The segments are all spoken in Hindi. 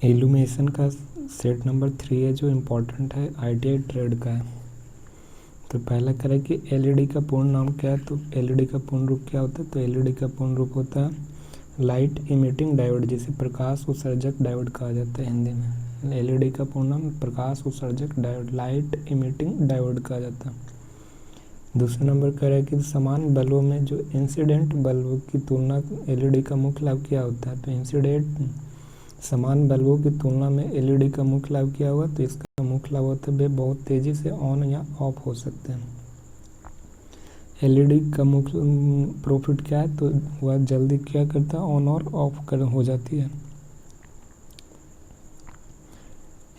इल्यूमिनेशन का सेट नंबर 3 है जो इम्पोर्टेंट है, ITI ट्रेड का है। तो पहला करें कि एलईडी का पूर्ण नाम क्या है। तो एलईडी का पूर्ण रूप क्या होता है। तो एलईडी का पूर्ण रूप होता है लाइट इमिटिंग डायोड, जिसे प्रकाश उत्सर्जक डायोड कहा जाता है हिंदी में। एलईडी का पूर्ण नाम प्रकाश उत्सर्जक डायोड, लाइट इमिटिंग डायोड कहा जाता है। दूसरा नंबर कह रहा है कि समान बल्बों में जो इंसिडेंट बल्ब की तुलना एलईडी का मुख्य लाभ क्या होता है। तो इंसिडेंट समान बल्बों की तुलना में एलईडी का मुख्य लाभ क्या होगा। तो इसका मुख्य लाभ होता है वे बहुत तेज़ी से ऑन या ऑफ हो सकते हैं। एलईडी का मुख्य प्रॉफिट क्या है। तो वह जल्दी क्या करता है, ऑन और ऑफ कर हो जाती है।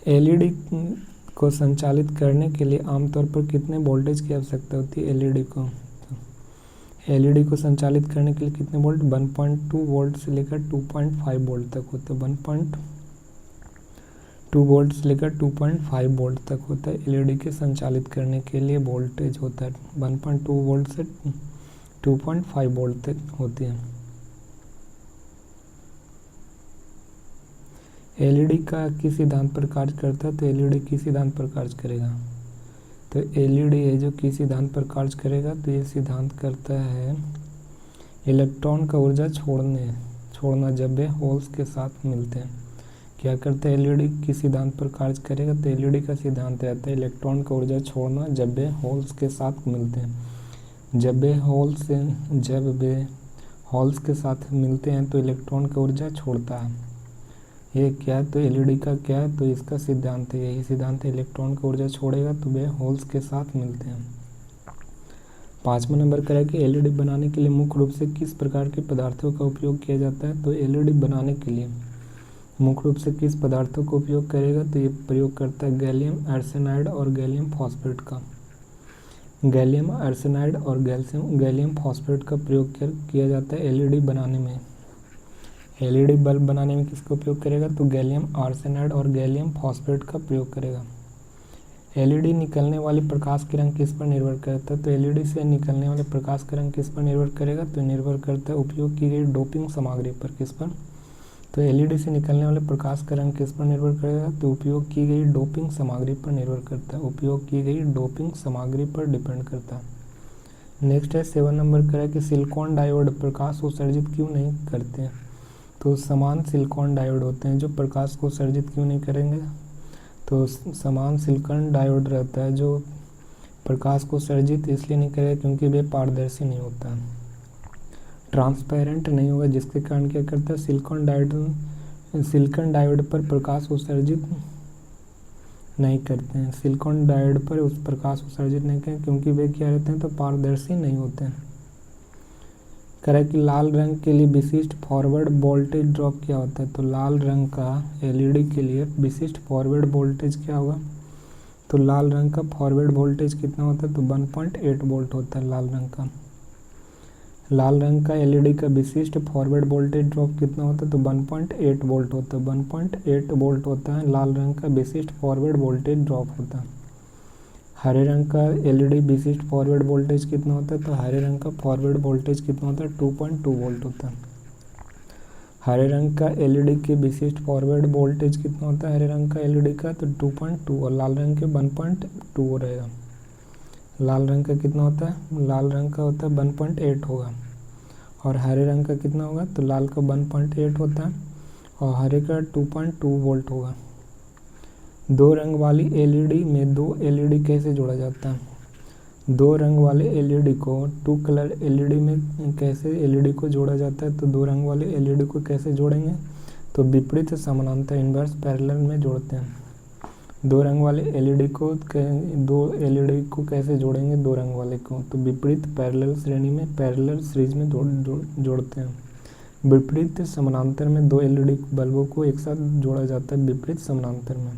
एलईडी को संचालित करने के लिए आमतौर पर कितने वोल्टेज की आवश्यकता होती है। एलईडी को संचालित करने के लिए कितने वोल्ट, 1.2 वोल्ट से लेकर 2.5 वोल्ट तक होते हैं। 1.2 वोल्ट से लेकर 2.5 वोल्ट तक होता है। एलईडी के संचालित करने के लिए वोल्टेज होता है 1.2 वोल्ट से 2.5 वोल्ट तक होती है। एलईडी का किस सिद्धांत पर कार्य करता है। तो एलईडी किस सिद्धांत पर कार्य करेगा। तो एलईडी है जो किस सिद्धांत पर कार्य करेगा। तो ये सिद्धांत करता है इलेक्ट्रॉन का ऊर्जा छोड़ना जब वे होल्स के साथ मिलते हैं। क्या करता है एलईडी किस सिद्धांत पर कार्य करेगा। तो एलईडी का सिद्धांत रहता है इलेक्ट्रॉन का ऊर्जा छोड़ना जब वे होल्स के साथ मिलते हैं। जब वे होल्स के साथ मिलते हैं तो इलेक्ट्रॉन का ऊर्जा छोड़ता है। ये क्या है। तो एलईडी का क्या है। तो इसका सिद्धांत है, यही सिद्धांत है, इलेक्ट्रॉन का ऊर्जा छोड़ेगा तो वे होल्स के साथ मिलते हैं। 5वां नंबर करें कि एलईडी बनाने के लिए मुख्य रूप से किस प्रकार के पदार्थों का उपयोग किया जाता है। तो एलईडी बनाने के लिए मुख्य रूप से किस पदार्थों का उपयोग करेगा। तो ये प्रयोग करता है गैलियम आर्सेनाइड और गैलियम फॉस्फेट का। गैलियम आर्सेनाइड और गैलियम फॉस्फेट का प्रयोग किया जाता है एलईडी बनाने में। एलईडी बल्ब बनाने में किसका उपयोग करेगा। तो गैलियम आर्सेनाइड और गैलियम फॉस्फेट का प्रयोग करेगा। एलईडी निकलने वाली प्रकाश के रंग किस पर निर्भर करता है। तो एलईडी से निकलने वाले प्रकाश का रंग किस पर निर्भर करेगा। तो निर्भर करता है उपयोग की गई डोपिंग सामग्री पर। किस पर। तो एलईडी से निकलने वाले प्रकाश का रंग किस पर निर्भर करेगा। तो उपयोग की गई डोपिंग सामग्री पर निर्भर करता है। उपयोग की गई डोपिंग सामग्री पर डिपेंड करता है। नेक्स्ट है 7 नंबर का है कि सिलिकॉन डायोड प्रकाश उत्सर्जित क्यों नहीं करते हैं। तो समान सिलिकॉन डायोड होते हैं जो प्रकाश को उत्सर्जित क्यों नहीं करेंगे। तो समान सिलिकॉन डायोड रहता है जो प्रकाश को उत्सर्जित इसलिए नहीं करेगा क्योंकि वे पारदर्शी नहीं होता, ट्रांसपेरेंट नहीं होगा, जिसके कारण क्या करता है सिलिकॉन डायोड पर प्रकाश उत्सर्जित नहीं करते हैं। सिलिकॉन डायोड पर उस प्रकाश उत्सर्जित नहीं करते क्योंकि वे क्या रहते हैं, तो पारदर्शी नहीं होते हैं। करें कि लाल रंग के लिए विशिष्ट फॉरवर्ड वोल्टेज ड्रॉप क्या होता है। तो लाल रंग का एलईडी के लिए विशिष्ट फॉरवर्ड वोल्टेज क्या होगा। तो लाल रंग का फॉरवर्ड वोल्टेज कितना होता है। तो 1.8 वोल्ट होता है लाल रंग का। लाल रंग का एलईडी का विशिष्ट फॉरवर्ड वोल्टेज ड्रॉप कितना होता है। तो 1.8 वोल्ट होता है। 1.8 वोल्ट होता है लाल रंग का विशिष्ट फॉरवर्ड वोल्टेज ड्रॉप होता है। हरे रंग का एलईडी विशिष्ट फॉरवर्ड वोल्टेज कितना होता है। तो हरे रंग का फॉरवर्ड वोल्टेज कितना होता है, 2.2 वोल्ट होता है। हरे रंग का एलईडी के विशिष्ट फॉरवर्ड वोल्टेज कितना होता है हरे रंग का एलईडी का, तो 2.2, और लाल रंग के 1.2 रहेगा। लाल रंग का कितना होता है, लाल रंग का होता है 1.8 होगा, और हरे रंग का कितना होगा, तो लाल का 1.8 होता है और हरे का 2.2 वोल्ट होगा। दो रंग वाली एलईडी में दो एलईडी कैसे जोड़ा जाता है। दो रंग वाले एलईडी को टू कलर एलईडी में कैसे एलईडी को जोड़ा जाता है। तो दो रंग वाले एलईडी को कैसे जोड़ेंगे, तो विपरीत समानांतर इन्वर्स पैरेलल में जोड़ते हैं। दो रंग वाले एलईडी को दो एलईडी को कैसे जोड़ेंगे, दो रंग वाले को, तो विपरीत पैरेलल श्रेणी में पैरेलल सीरीज में जोड़ते हैं। विपरीत समानांतर में दो एलईडी बल्बों को एक साथ जोड़ा जाता है विपरीत समानांतर में।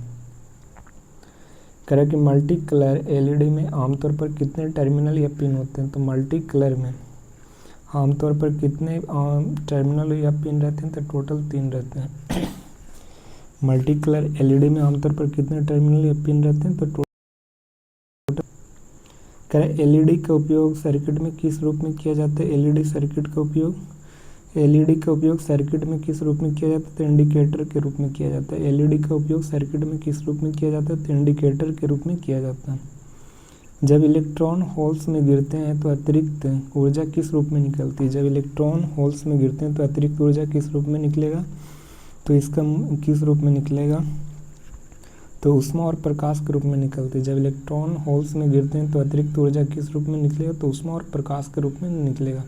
करें कि मल्टी कलर एलईडी में आमतौर पर कितने टर्मिनल या पिन होते हैं। तो मल्टी कलर में आमतौर पर कितने टर्मिनल या पिन रहते हैं, तो टोटल 3 रहते हैं। मल्टी कलर एलईडी में आमतौर पर कितने टर्मिनल या पिन रहते हैं, तो टोटल। करें एलईडी का उपयोग सर्किट में किस रूप में किया जाता है। एलईडी सर्किट का उपयोग एलईडी का उपयोग सर्किट में किस रूप में किया जाता है? तो इंडिकेटर के रूप में किया जाता है। एलईडी का उपयोग सर्किट में किस रूप में किया जाता है? तो इंडिकेटर के रूप में किया जाता है। जब इलेक्ट्रॉन होल्स में गिरते हैं तो अतिरिक्त ऊर्जा किस रूप में निकलती है? जब इलेक्ट्रॉन होल्स में गिरते हैं तो अतिरिक्त ऊर्जा किस रूप में निकलेगा? तो इसका किस रूप में निकलेगा? तो ऊष्मा और प्रकाश के रूप में निकलती है। जब इलेक्ट्रॉन होल्स में गिरते हैं तो अतिरिक्त ऊर्जा किस रूप में निकलेगा? तो ऊष्मा और प्रकाश के रूप में निकलेगा।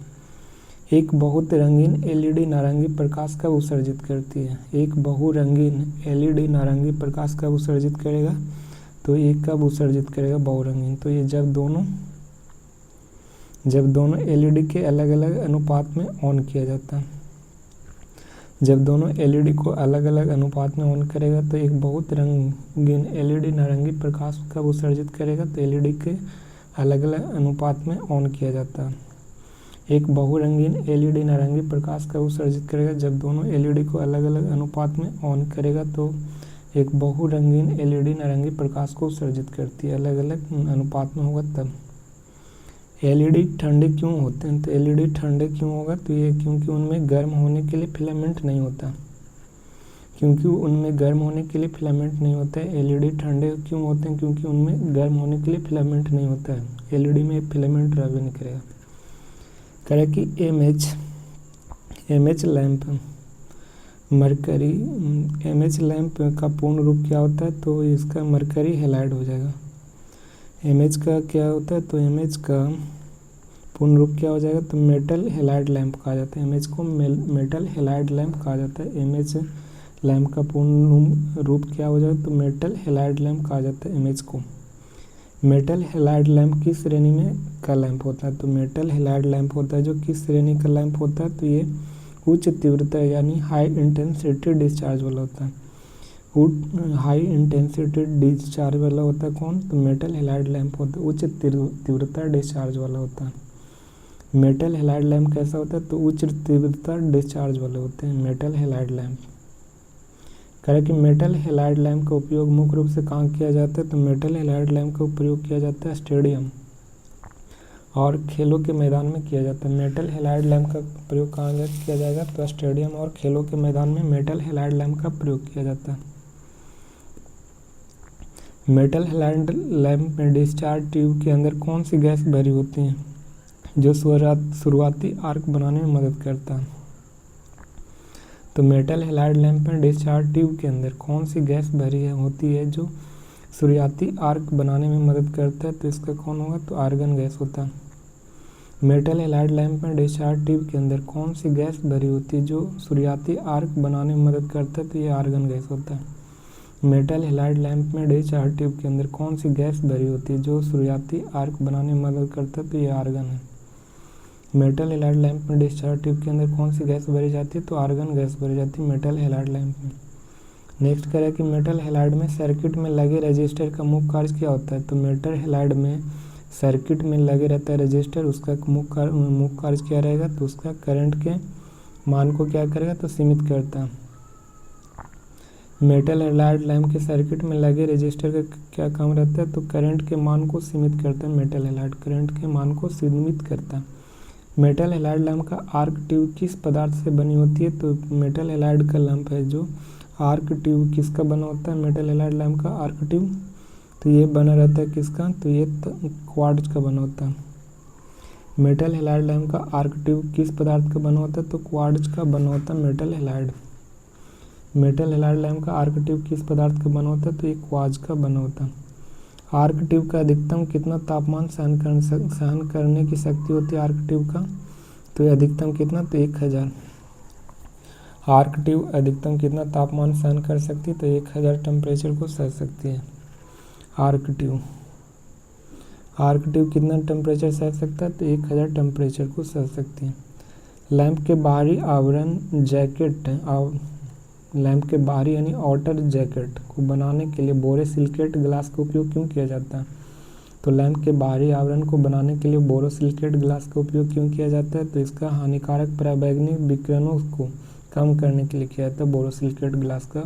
एक बहुत रंगीन एलईडी नारंगी प्रकाश कब उत्सर्जित करती है? एक बहुरंगीन एलईडी नारंगी प्रकाश कब उत्सर्जित करेगा? तो ये कब उत्सर्जित करेगा? बहुरंगीन। तो ये जब दोनों एलईडी के अलग अलग अनुपात में ऑन किया जाता है। जब दोनों एलईडी को अलग अलग अनुपात में ऑन करेगा तो एक बहुत रंगीन एलईडी नारंगी प्रकाश कब उत्सर्जित करेगा? तो एलईडी के अलग अलग अनुपात में ऑन किया जाता है। एक बहुरंगीन एलईडी नारंगी प्रकाश कब उत्सर्जित करेगा? जब दोनों एलईडी को अलग अलग अनुपात में ऑन करेगा तो एक बहुरंगीन एलईडी नारंगी प्रकाश को उत्सर्जित करती है। अलग अलग अनुपात में होगा तब। एलईडी ठंडे क्यों होते हैं? तो एलईडी ठंडे क्यों होगा? तो ये क्योंकि उनमें गर्म होने के लिए फिलामेंट नहीं होता। एलईडी ठंडे क्यों होते हैं? क्योंकि उनमें गर्म होने के लिए फिलामेंट नहीं होता है। एलईडी में फिलामेंट रहबे नहीं करेगा। करें कि MH lamp mercury MH lamp का पूर्ण रूप क्या होता है? तो इसका मरकरी हैलाइड हो जाएगा। एमएच का क्या होता है? तो एमएच का पूर्ण रूप क्या हो जाएगा? तो मेटल हैलाइड लैंप कहा जाता है। एमएच को मेटल हैलाइड लैंप कहा जाता है। एमएच लैंप का पूर्ण रूप क्या हो जाएगा? तो मेटल हैलाइड लैंप कहा जाता है एमएच को। मेटल हैलाइड लैंप किस श्रेणी में का लैंप होता है? तो मेटल हैलाइड लैंप होता है जो किस श्रेणी का लैंप होता है? तो ये उच्च तीव्रता यानी हाई इंटेंसिटी डिस्चार्ज वाला होता है। हाई इंटेंसिटी डिस्चार्ज वाला होता है कौन? तो मेटल हैलाइड लैंप होता है। उच्च तीव्रता डिस्चार्ज वाला होता है। मेटल हैलाइड लैंप कैसा होता है? तो उच्च तीव्रता डिस्चार्ज वाले होते हैं मेटल हैलाइड लैंप। करें कि मेटल हैलाइड लैंप का उपयोग मुख्य रूप से कहाँ किया जाता है? तो मेटल हैलाइड लैंप का प्रयोग किया जाता है स्टेडियम और खेलों के मैदान में किया जाता है। मेटल हैलाइड लैंप का प्रयोग कहाँ किया जाएगा? तो स्टेडियम और खेलों के मैदान में मेटल हैलाइड लैंप का प्रयोग किया जाता है। मेटल हैलाइड लैंप में डिस्चार्ज ट्यूब के अंदर कौन सी गैस भरी होती है जो शुरुआती आर्क बनाने में मदद करता है? तो मेटल हैलाइड लैंप में डिस्चार्ज ट्यूब के अंदर कौन सी गैस भरी होती है जो शुरुआती आर्क बनाने में मदद करता है? तो इसका कौन होगा? तो आर्गन गैस होता है। मेटल हैलाइड लैंप में डिस्चार्ज ट्यूब के अंदर कौन सी गैस भरी होती है जो शुरुआती आर्क बनाने में मदद करता है? तो ये आर्गन गैस होता है। मेटल हैलाइड लैंप में डिस्चार्ज ट्यूब के अंदर कौन सी गैस भरी होती है जो शुरुआती आर्क बनाने में मदद करता है? तो ये आर्गन है। मेटल हैलाइड लैंप में डिस्चार्ज ट्यूब के अंदर कौन सी गैस भरी जाती है? तो आर्गन गैस भरी जाती है मेटल हैलाइड लैंप में। नेक्स्ट करें कि मेटल हैलाइड में सर्किट में लगे रजिस्टर का मुख्य कार्य क्या होता है? तो मेटल हैलाइड में सर्किट में लगे रहता है रजिस्टर, उसका मुख्य कार्य क्या रहेगा? तो उसका करंट के मान को क्या करेगा? तो सीमित करता है। मेटल हैलाइड लैंप के सर्किट में लगे रजिस्टर का क्या काम रहता है? तो करंट के मान को सीमित करता है। मेटल हैलाइड करंट के मान को सीमित करता है। मेटल हैलाइड लैंप का आर्क ट्यूब किस पदार्थ से बनी होती है? तो मेटल हैलाइड का लैंप है जो आर्क ट्यूब किसका बना होता है? मेटल हैलाइड लैंप का आर्क ट्यूब तो ये बना रहता है किसका? तो ये क्वार्ट्ज का बना होता है। मेटल हैलाइड लैंप का आर्क ट्यूब किस पदार्थ का बना होता है? तो क्वार्ट्ज का बना होता है मेटल हैलाइड लैंप का आर्क ट्यूब किस पदार्थ का बना होता है? तो ये क्वार्ट्ज का बना होता है। आर्क ट्यूब का अधिकतम कितना तापमान सहन करने की शक्ति होती है आर्क ट्यूब का? तो ये अधिकतम कितना? तो 1000। आर्क ट्यूब अधिकतम कितना तापमान सहन कर सकती है? तो 1000 टेम्परेचर को सह सकती है आर्क ट्यूब कितना टेम्परेचर सह सकता है? तो 1000 टेम्परेचर को सह सकती है। लैंप के बाहरी आवरण लैंप के बाहरी यानी आउटर जैकेट को बनाने के लिए बोरोसिलिकेट ग्लास का उपयोग क्यों किया जाता है? तो लैंप के बाहरी आवरण को बनाने के लिए बोरोसिलिकेट ग्लास का उपयोग क्यों किया जाता है? तो इसका हानिकारक पराबैंगनी विकिरणों को कम करने के लिए किया जाता है। बोरोसिलिकेट ग्लास का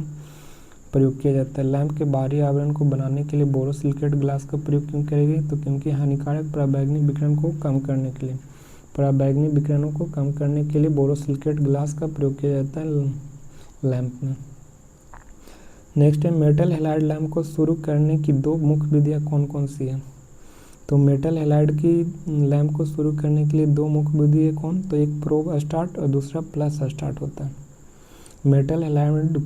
प्रयोग किया जाता है। लैंप के बाहरी आवरण को बनाने के लिए बोरोसिलिकेट ग्लास का प्रयोग क्यों करेगी? तो क्योंकि हानिकारक पराबैंगनी विकिरण को कम करने के लिए पराबैंगनी विकिरणों को कम करने के लिए बोरोसिलिकेट ग्लास का प्रयोग किया जाता है लैंप में। नेक्स्ट है मेटल हैलाइड लैंप को शुरू करने की दो मुख्य विधियाँ कौन कौन सी हैं। तो मेटल हैलाइड की लैंप को शुरू करने के लिए दो मुख्य विधि है कौन, तो एक प्रोब स्टार्ट और दूसरा प्लस स्टार्ट होता है। मेटल हैलाइड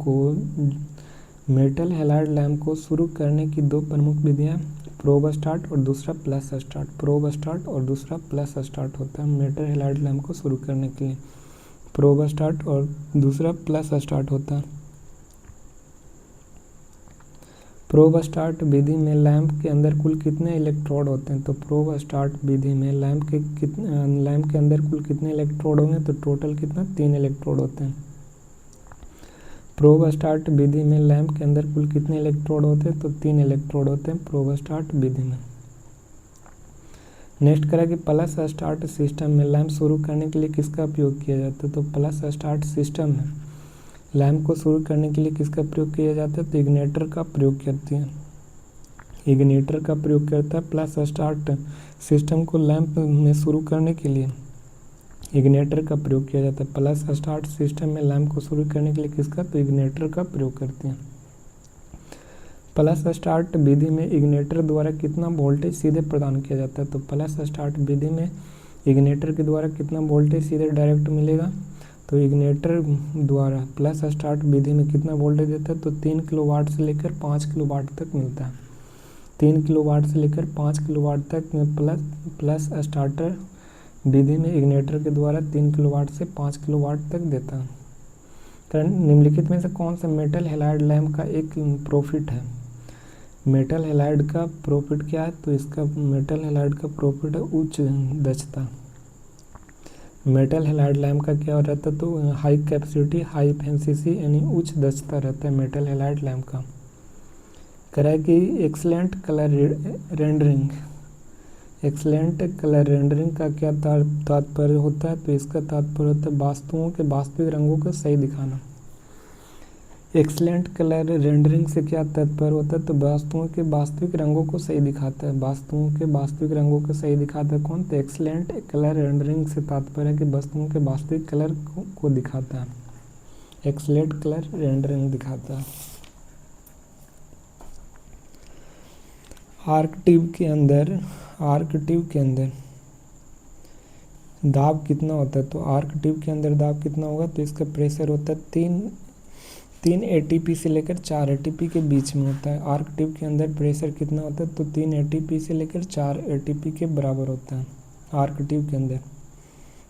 लैंप को शुरू करने की दो प्रमुख विधियाँ प्रोब स्टार्ट और दूसरा प्लस स्टार्ट, प्रोब स्टार्ट और दूसरा प्लस स्टार्ट होता है मेटल हैलाइड लैंप को शुरू करने के लिए। प्रोब स्टार्ट और दूसरा प्लस स्टार्ट होता है। प्रोब स्टार्ट विधि में लैंप के अंदर कुल कितने इलेक्ट्रोड होते हैं। तो प्रोब स्टार्ट विधि में लैंप के अंदर कुल कितने इलेक्ट्रोड होंगे, तो टोटल कितना 3 इलेक्ट्रोड होते हैं। प्रोब स्टार्ट विधि में लैंप के अंदर कुल कितने इलेक्ट्रोड होते हैं, तो 3 इलेक्ट्रोड होते हैं प्रोब स्टार्ट विधि में। नेक्स्ट करें कि प्लस स्टार्ट सिस्टम में लैंप शुरू करने के लिए किसका उपयोग किया जाता है। तो प्लस स्टार्ट सिस्टम में लैंप को शुरू करने के लिए किसका प्रयोग किया जाता है, तो इग्निटर का प्रयोग करती है। इग्निटर का प्रयोग करता है प्लस स्टार्ट सिस्टम को लैंप में शुरू करने के लिए इग्निटर का प्रयोग किया जाता है। प्लस स्टार्ट सिस्टम में लैंप को शुरू करने के लिए किसका, तो इग्निटर का प्रयोग करते हैं। प्लस स्टार्ट विधि में इग्निटर द्वारा कितना वोल्टेज सीधे प्रदान किया जाता है। तो प्लस स्टार्ट विधि में इग्निटर के द्वारा कितना वोल्टेज सीधे डायरेक्ट मिलेगा, तो इग्निटर द्वारा प्लस स्टार्ट विधि में कितना वोल्टेज देता है, तो 3 किलोवाट से लेकर 5 किलोवाट तक मिलता है। 3 किलोवाट से लेकर 5 किलोवाट तक प्लस स्टार्टर विधि में इग्निटर के द्वारा 3 किलोवाट से 5 किलोवाट तक देता है। कारण निम्नलिखित में से कौन सा मेटल हैलाइड लैंप का एक प्रॉफिट है। मेटल हैलाइड का प्रॉफिट क्या है, तो इसका मेटल हैलाइड का प्रॉफिट है उच्च दक्षता। मेटल हैलाइड लैंप का क्या रहता है, तो हाई कैपेसिटी हाई एफिशिएंसी यानी उच्च दक्षता रहता है मेटल हैलाइड लैंप का। कह है कि excellent colour rendering, excellent colour rendering का क्या तात्पर्य होता है, तो इसका तात्पर्य होता है वस्तुओं के वास्तविक रंगों को सही दिखाना। एक्सलेंट कलर रेंडरिंग से क्या तात्पर्य होता है, तो वस्तुओं के वास्तविक रंगों को सही दिखाता है। वस्तुओं के वास्तविक रंगों को सही दिखाता है कौन, तो एक्सलेंट कलर रेंडरिंग से तात्पर्य है कि वस्तुओं के वास्तविक कलर को दिखाता है, एक्सलेंट कलर रेंडरिंग दिखाता है। आर्क ट्यूब के अंदर दाब कितना होता है, तो आर्क ट्यूब के अंदर दाब कितना होगा, तो इसका प्रेशर होता है 3 ATP से लेकर 4 ATP के बीच में होता है। आर्क ट्यूब के अंदर प्रेशर कितना होता है, तो 3 ATP से लेकर 4 ATP के बराबर होता है आर्क ट्यूब के अंदर।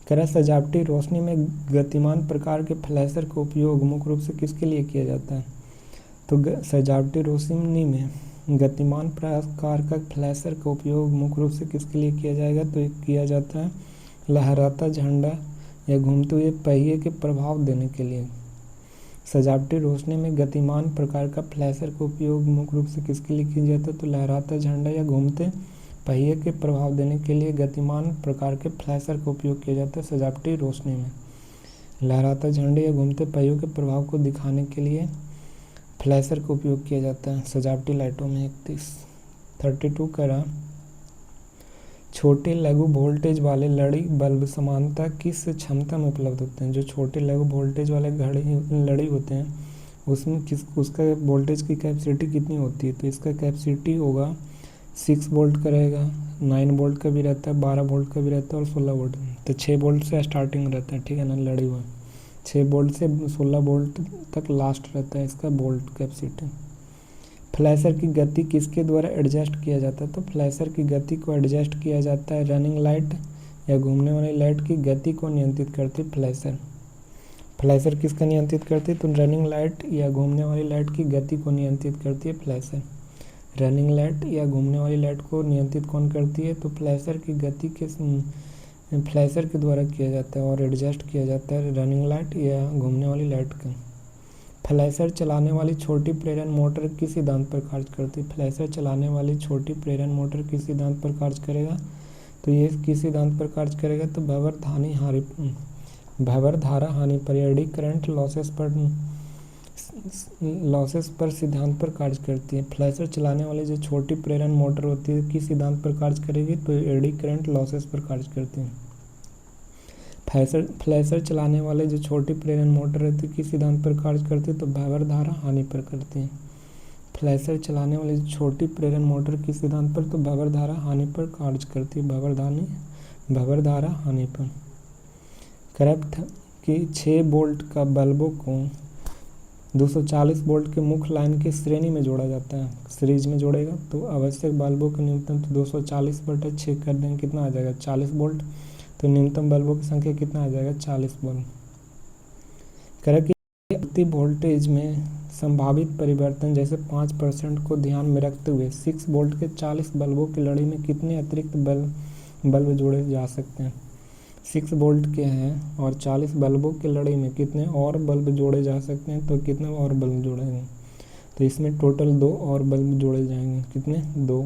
कह रहा सजावटी रोशनी में गतिमान प्रकार के फ्लैशर का उपयोग मुख्य रूप से किसके लिए किया जाता है, तो सजावटी रोशनी में गतिमान प्रकार का फ्लैशर का उपयोग मुख्य रूप से किसके लिए किया जाएगा, तो किया जाता है लहराता झंडा या घूमते हुए पहिए के प्रभाव देने के लिए। सजावटी रोशनी में गतिमान प्रकार का फ्लैशर का उपयोग मुख्य रूप से किसके लिए किया जाता है, तो लहराता झंडा या घूमते पहिए के प्रभाव देने के लिए गतिमान प्रकार के फ्लैशर का उपयोग किया जाता है सजावटी रोशनी में। लहराता झंडे या घूमते पहियों के प्रभाव को दिखाने के लिए फ्लैशर का उपयोग किया जाता है सजावटी लाइटों में। 32 करा छोटे लघु वोल्टेज वाले लड़ी बल्ब समानता किस क्षमता में उपलब्ध होते हैं। जो छोटे लघु वोल्टेज वाले लड़ी होते हैं उसमें उसका वोल्टेज की कैपेसिटी कितनी होती है, तो इसका कैपेसिटी होगा 6 वोल्ट का रहेगा, 9 वोल्ट का भी रहता है, 12 वोल्ट का भी रहता है और 16 वोल्ट। तो 6 वोल्ट से स्टार्टिंग रहता है, ठीक है ना, लड़ी हुआ 6 वोल्ट से 16 वोल्ट तक लास्ट रहता है इसका वोल्ट कैपेसिटी। फ्लैशर की गति किसके द्वारा एडजस्ट किया जाता है, तो फ्लैशर की गति को एडजस्ट किया जाता है रनिंग लाइट या घूमने वाली लाइट की गति को नियंत्रित करती फ्लैशर। फ्लैशर किसका नियंत्रित करती है, तो रनिंग लाइट या घूमने वाली लाइट की गति को नियंत्रित करती है फ्लैशर। रनिंग लाइट या घूमने वाली लाइट को नियंत्रित कौन करती है, तो फ्लैशर की गति के फ्लैशर के द्वारा किया जाता है और एडजस्ट किया जाता है रनिंग लाइट या घूमने वाली लाइट का। फ्लैशर चलाने वाली छोटी प्रेरण मोटर किस सिद्धांत पर कार्य करती है। फ्लैशर चलाने वाली छोटी प्रेरण मोटर किस सिद्धांत पर कार्य करेगा, तो ये किस सिद्धांत पर कार्य करेगा, तो भंवर धारा हानि पर एडी करंट लॉसेस पर सिद्धांत पर कार्य करती है। फ्लैशर चलाने वाली जो छोटी प्रेरण मोटर होती है किस सिद्धांत पर कार्य करेगी, तो एडी करंट लॉसेस पर कार्य करती है। फ्लैशर चलाने वाले जो छोटी प्रेरण मोटर रहती है किस सिद्धांत पर कार्य करती है, तो व्यवहार धारा हानि पर करती है। फ्लैशर चलाने वाली जो छोटी प्रेरण मोटर किस सिद्धांत पर, तो व्यवहार धारा हानि पर कार्य करती है, व्यवहार धारा हानि पर। करेक्ट कि 6 वोल्ट का बल्बों को 240 वोल्ट के मुख्य लाइन की श्रेणी में जोड़ा जाता है, सीरीज में जोड़ेगा तो आवश्यक बल्बों का न्यूनतम तो 240/6 कर देंगे, कितना आ जाएगा 40 वोल्ट। तो न्यूनतम बल्बों की संख्या कितना आ जाएगा 40 बल्ब। करेक्ट कि आपूर्ति वोल्टेज में संभावित परिवर्तन जैसे 5% को ध्यान में रखते हुए 6 वोल्ट के 40 बल्बों की लड़ी में कितने अतिरिक्त बल्ब जोड़े जा सकते हैं। 6 वोल्ट के हैं और 40 बल्बों की लड़ी में कितने और बल्ब जोड़े जा सकते हैं, तो कितने और बल्ब जोड़ेंगे, तो इसमें टोटल 2 और बल्ब जोड़े जाएंगे, कितने 2,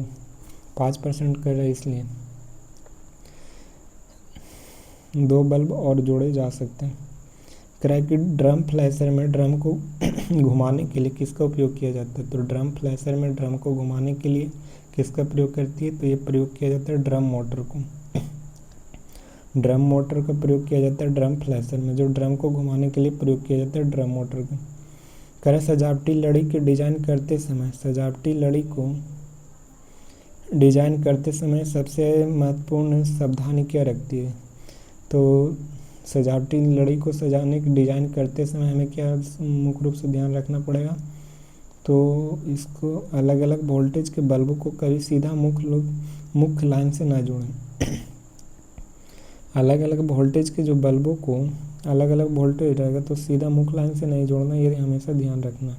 5% कर रहे हैं इसलिए 2 बल्ब और जोड़े जा सकते हैं। क्रैक ड्रम फ्लैशर में ड्रम को घुमाने के लिए किसका उपयोग किया जाता है, तो ड्रम फ्लैशर में ड्रम को घुमाने के लिए किसका प्रयोग करती है, तो ये प्रयोग किया जाता है ड्रम मोटर को। ड्रम मोटर का प्रयोग किया जाता है ड्रम फ्लैशर में, जो ड्रम को घुमाने के लिए प्रयोग किया जाता है ड्रम मोटर का। करें सजावटी लड़ी की डिजाइन करते समय, सजावटी लड़ी को डिजाइन करते समय सबसे महत्वपूर्ण सावधानी क्या रखती है, तो सजावटी लड़ी को सजाने की डिजाइन करते समय हमें क्या मुख्य रूप से ध्यान रखना पड़ेगा, तो इसको अलग अलग वोल्टेज के बल्बों को कभी सीधा मुख्य लाइन से ना जोड़ें। अलग अलग वोल्टेज के जो बल्बों को अलग अलग वोल्टेज रहेगा तो सीधा मुख्य लाइन से नहीं जोड़ना, ये हमेशा ध्यान रखना।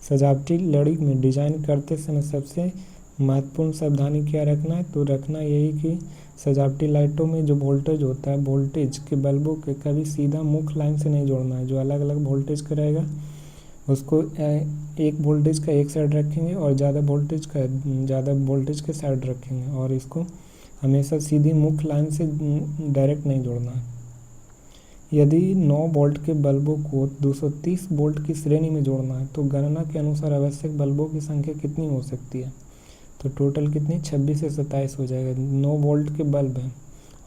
सजावटी लड़ी में डिजाइन करते समय सबसे महत्वपूर्ण सावधानी क्या रखना है, तो रखना यही कि सजावटी लाइटों में जो वोल्टेज होता है वोल्टेज के बल्बों के कभी सीधा मुख्य लाइन से नहीं जोड़ना है। जो अलग अलग वोल्टेज का रहेगा उसको एक वोल्टेज का एक साइड रखेंगे और ज़्यादा वोल्टेज के साइड रखेंगे, और इसको हमेशा सीधी मुख्य लाइन से डायरेक्ट नहीं जोड़ना है। यदि 9 वोल्ट के बल्बों को 230 वोल्ट की श्रेणी में जोड़ना है तो गणना के अनुसार आवश्यक बल्बों की संख्या कितनी हो सकती है, तो टोटल कितनी 26 से 27 हो जाएगा। 9 वोल्ट के बल्ब हैं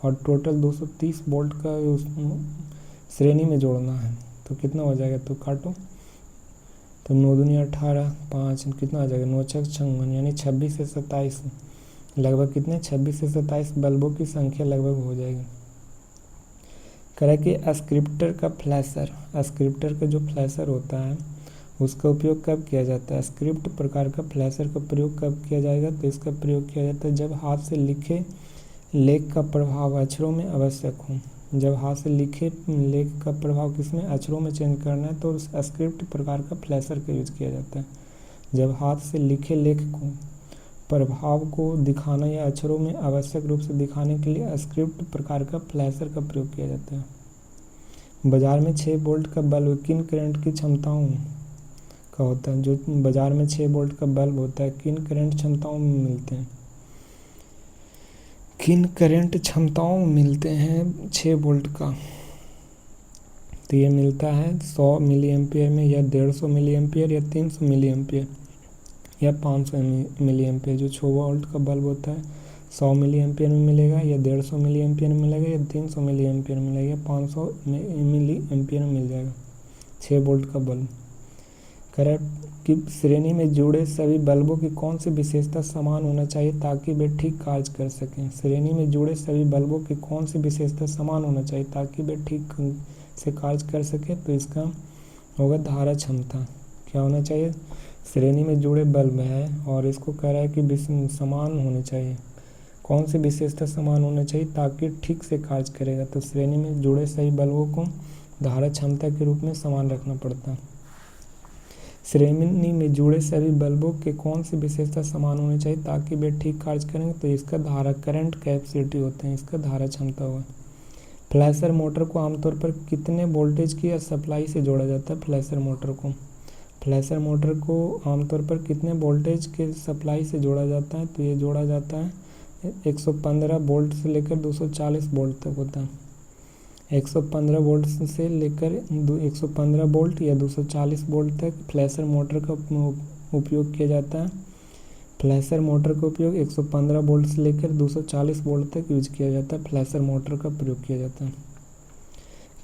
और टोटल 230 वोल्ट का श्रेणी में जोड़ना है तो कितना हो जाएगा, तो काटो तो 9 दूनी 18, 5 कितना आ जाएगा 9 छक 56, यानी 26 से 27 लगभग कितने 26 से 27 बल्बों की संख्या लगभग हो जाएगी। करें कि स्क्रिप्टर का जो फ्लैशर होता है उसका उपयोग कब किया जाता है, स्क्रिप्ट प्रकार का फ्लैशर का प्रयोग कब किया जाएगा, तो इसका प्रयोग किया जाता है जब हाथ से लिखे लेख का प्रभाव अक्षरों में आवश्यक हो। जब हाथ से लिखे लेख का प्रभाव किसमें अक्षरों में चेंज करना है तो स्क्रिप्ट प्रकार का फ्लैशर का यूज किया जाता है। जब हाथ से लिखे लेख को प्रभाव को दिखाना या अक्षरों में आवश्यक रूप से दिखाने के लिए स्क्रिप्ट प्रकार का फ्लैशर का प्रयोग किया जाता है। बाजार में 6 वोल्ट का बल्ब किन करंट की क्षमताओं का होता है, जो बाजार में 6 वोल्ट का बल्ब होता है किन करंट क्षमताओं में मिलते हैं, किन करंट क्षमताओं में मिलते हैं 6 वोल्ट का, तो ये मिलता है 100 मिली एम्पियर में या 150 मिली एम्पियर या 300 मिली एम्पियर या 500 मिली एम्पियर। जो 6 वोल्ट का बल्ब होता है 100 मिली एम्पियर में मिलेगा या 150 मिली एम्पियर में मिलेगा या 300 मिली एम्पियर में मिलेगा या 500 मिली एम्पियर में मिल जाएगा 6 वोल्ट का बल्ब। करेक्ट कि श्रेणी में जुड़े सभी बल्बों की कौन सी विशेषता समान होना चाहिए ताकि वे ठीक कार्य कर सकें। श्रेणी में जुड़े सभी बल्बों की कौन सी विशेषता समान होना चाहिए ताकि वे ठीक से कार्य कर सके, तो इसका होगा धारा क्षमता। क्या होना चाहिए, श्रेणी में जुड़े बल्ब है और इसको कह रहा है कि समान होने चाहिए, कौन सी विशेषता समान होना चाहिए ताकि ठीक से कार्य करेगा, तो श्रेणी में जुड़े सभी बल्बों को धारा क्षमता के रूप में समान रखना पड़ता है। श्रेणी में जुड़े सभी बल्बों के कौन सी विशेषता समान होनी चाहिए ताकि वे ठीक कार्य करेंगे, तो इसका धारा करंट कैपेसिटी होते हैं, इसका धारा क्षमता होगा। फ्लैशर मोटर को आमतौर पर कितने वोल्टेज की सप्लाई से जोड़ा जाता है, फ्लैशर मोटर को आमतौर पर कितने वोल्टेज के सप्लाई से जोड़ा जाता है, तो ये जोड़ा जाता है 115 वोल्ट से लेकर 240 वोल्ट तक होता है। 115 वोल्ट से लेकर 115 वोल्ट या 240 वोल्ट तक फ्लैशर मोटर का उपयोग किया जाता है। फ्लैशर मोटर का उपयोग 115 वोल्ट से लेकर 240 वोल्ट तक यूज किया जाता है। फ्लैशर मोटर का प्रयोग किया जाता है।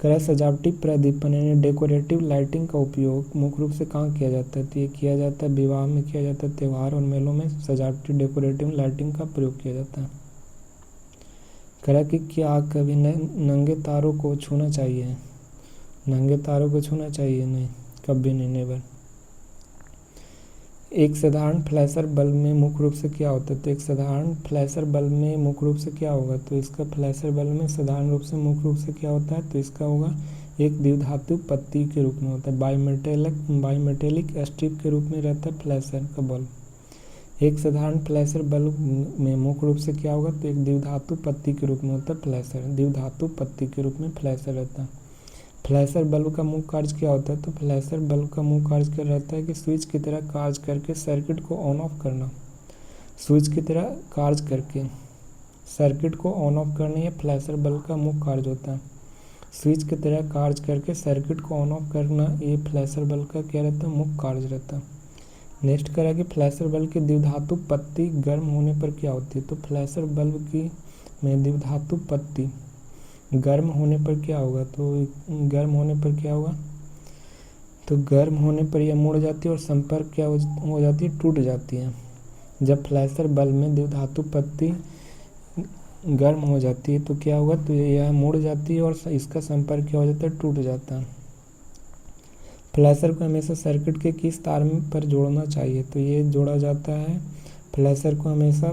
कह सजावटी प्रदीपन यानी डेकोरेटिव लाइटिंग का उपयोग मुख्य रूप से कहाँ किया जाता है? तो ये किया जाता है विवाह में किया जाता है, त्यौहार और मेलों में सजावटी डेकोरेटिव लाइटिंग का प्रयोग किया जाता है। कह कि क्या कभी नंगे तारों को छूना चाहिए? नंगे तारों को छूना चाहिए? नहीं, कभी नहीं, नेवर। एक साधारण फ्लैशर बल्ब में मुख्य रूप से क्या होता है? तो एक साधारण फ्लैशर बल्ब में मुख्य रूप से क्या होगा? तो इसका फ्लैशर बल्ब में साधारण रूप से मुख्य रूप से क्या होता है? तो इसका होगा एक द्विधातु पत्ती के रूप में होता है, बाईमेटेलिक स्ट्रिप के रूप में रहता है फ्लैशर का बल्ब। एक साधारण फ्लैशर बल्ब में मुख्य रूप से क्या होगा? तो एक द्विधातु पत्ती के रूप में होता है फ्लैशर, द्विधातु पत्ती के रूप में फ्लैशर रहता है। फ्लैशर बल्ब का मुख्य कार्य क्या होता है? तो फ्लैशर बल्ब का मुख्य कार्य क्या रहता है कि स्विच की तरह कार्य करके सर्किट को ऑन ऑफ करना। स्विच की तरह कार्य करके सर्किट को ऑन ऑफ करना ये फ्लैशर बल्ब का मुख्य कार्य होता है। स्विच की तरह कार्य करके सर्किट को ऑन ऑफ करना ये फ्लैशर बल्ब का क्या रहता है? मुख्य कार्य रहता है। नेक्स्ट करा कि फ्लैशर बल्ब की द्विधातु पत्ती गर्म होने पर क्या होती है? तो फ्लैशर बल्ब की में द्विधातु पत्ती गर्म होने पर क्या होगा? तो गर्म होने पर क्या होगा? तो गर्म होने पर यह मुड़ जाती है और संपर्क क्या हो जाती है? टूट जाती है। जब फ्लैशर बल्ब में द्विधातु पत्ती गर्म हो जाती है तो क्या होगा? तो यह मुड़ जाती है और इसका संपर्क क्या हो जाता है? टूट जाता है। फ्लैशर को हमेशा सर्किट के किस तार पर जोड़ना चाहिए? तो ये जोड़ा जाता है, फ्लैशर को हमेशा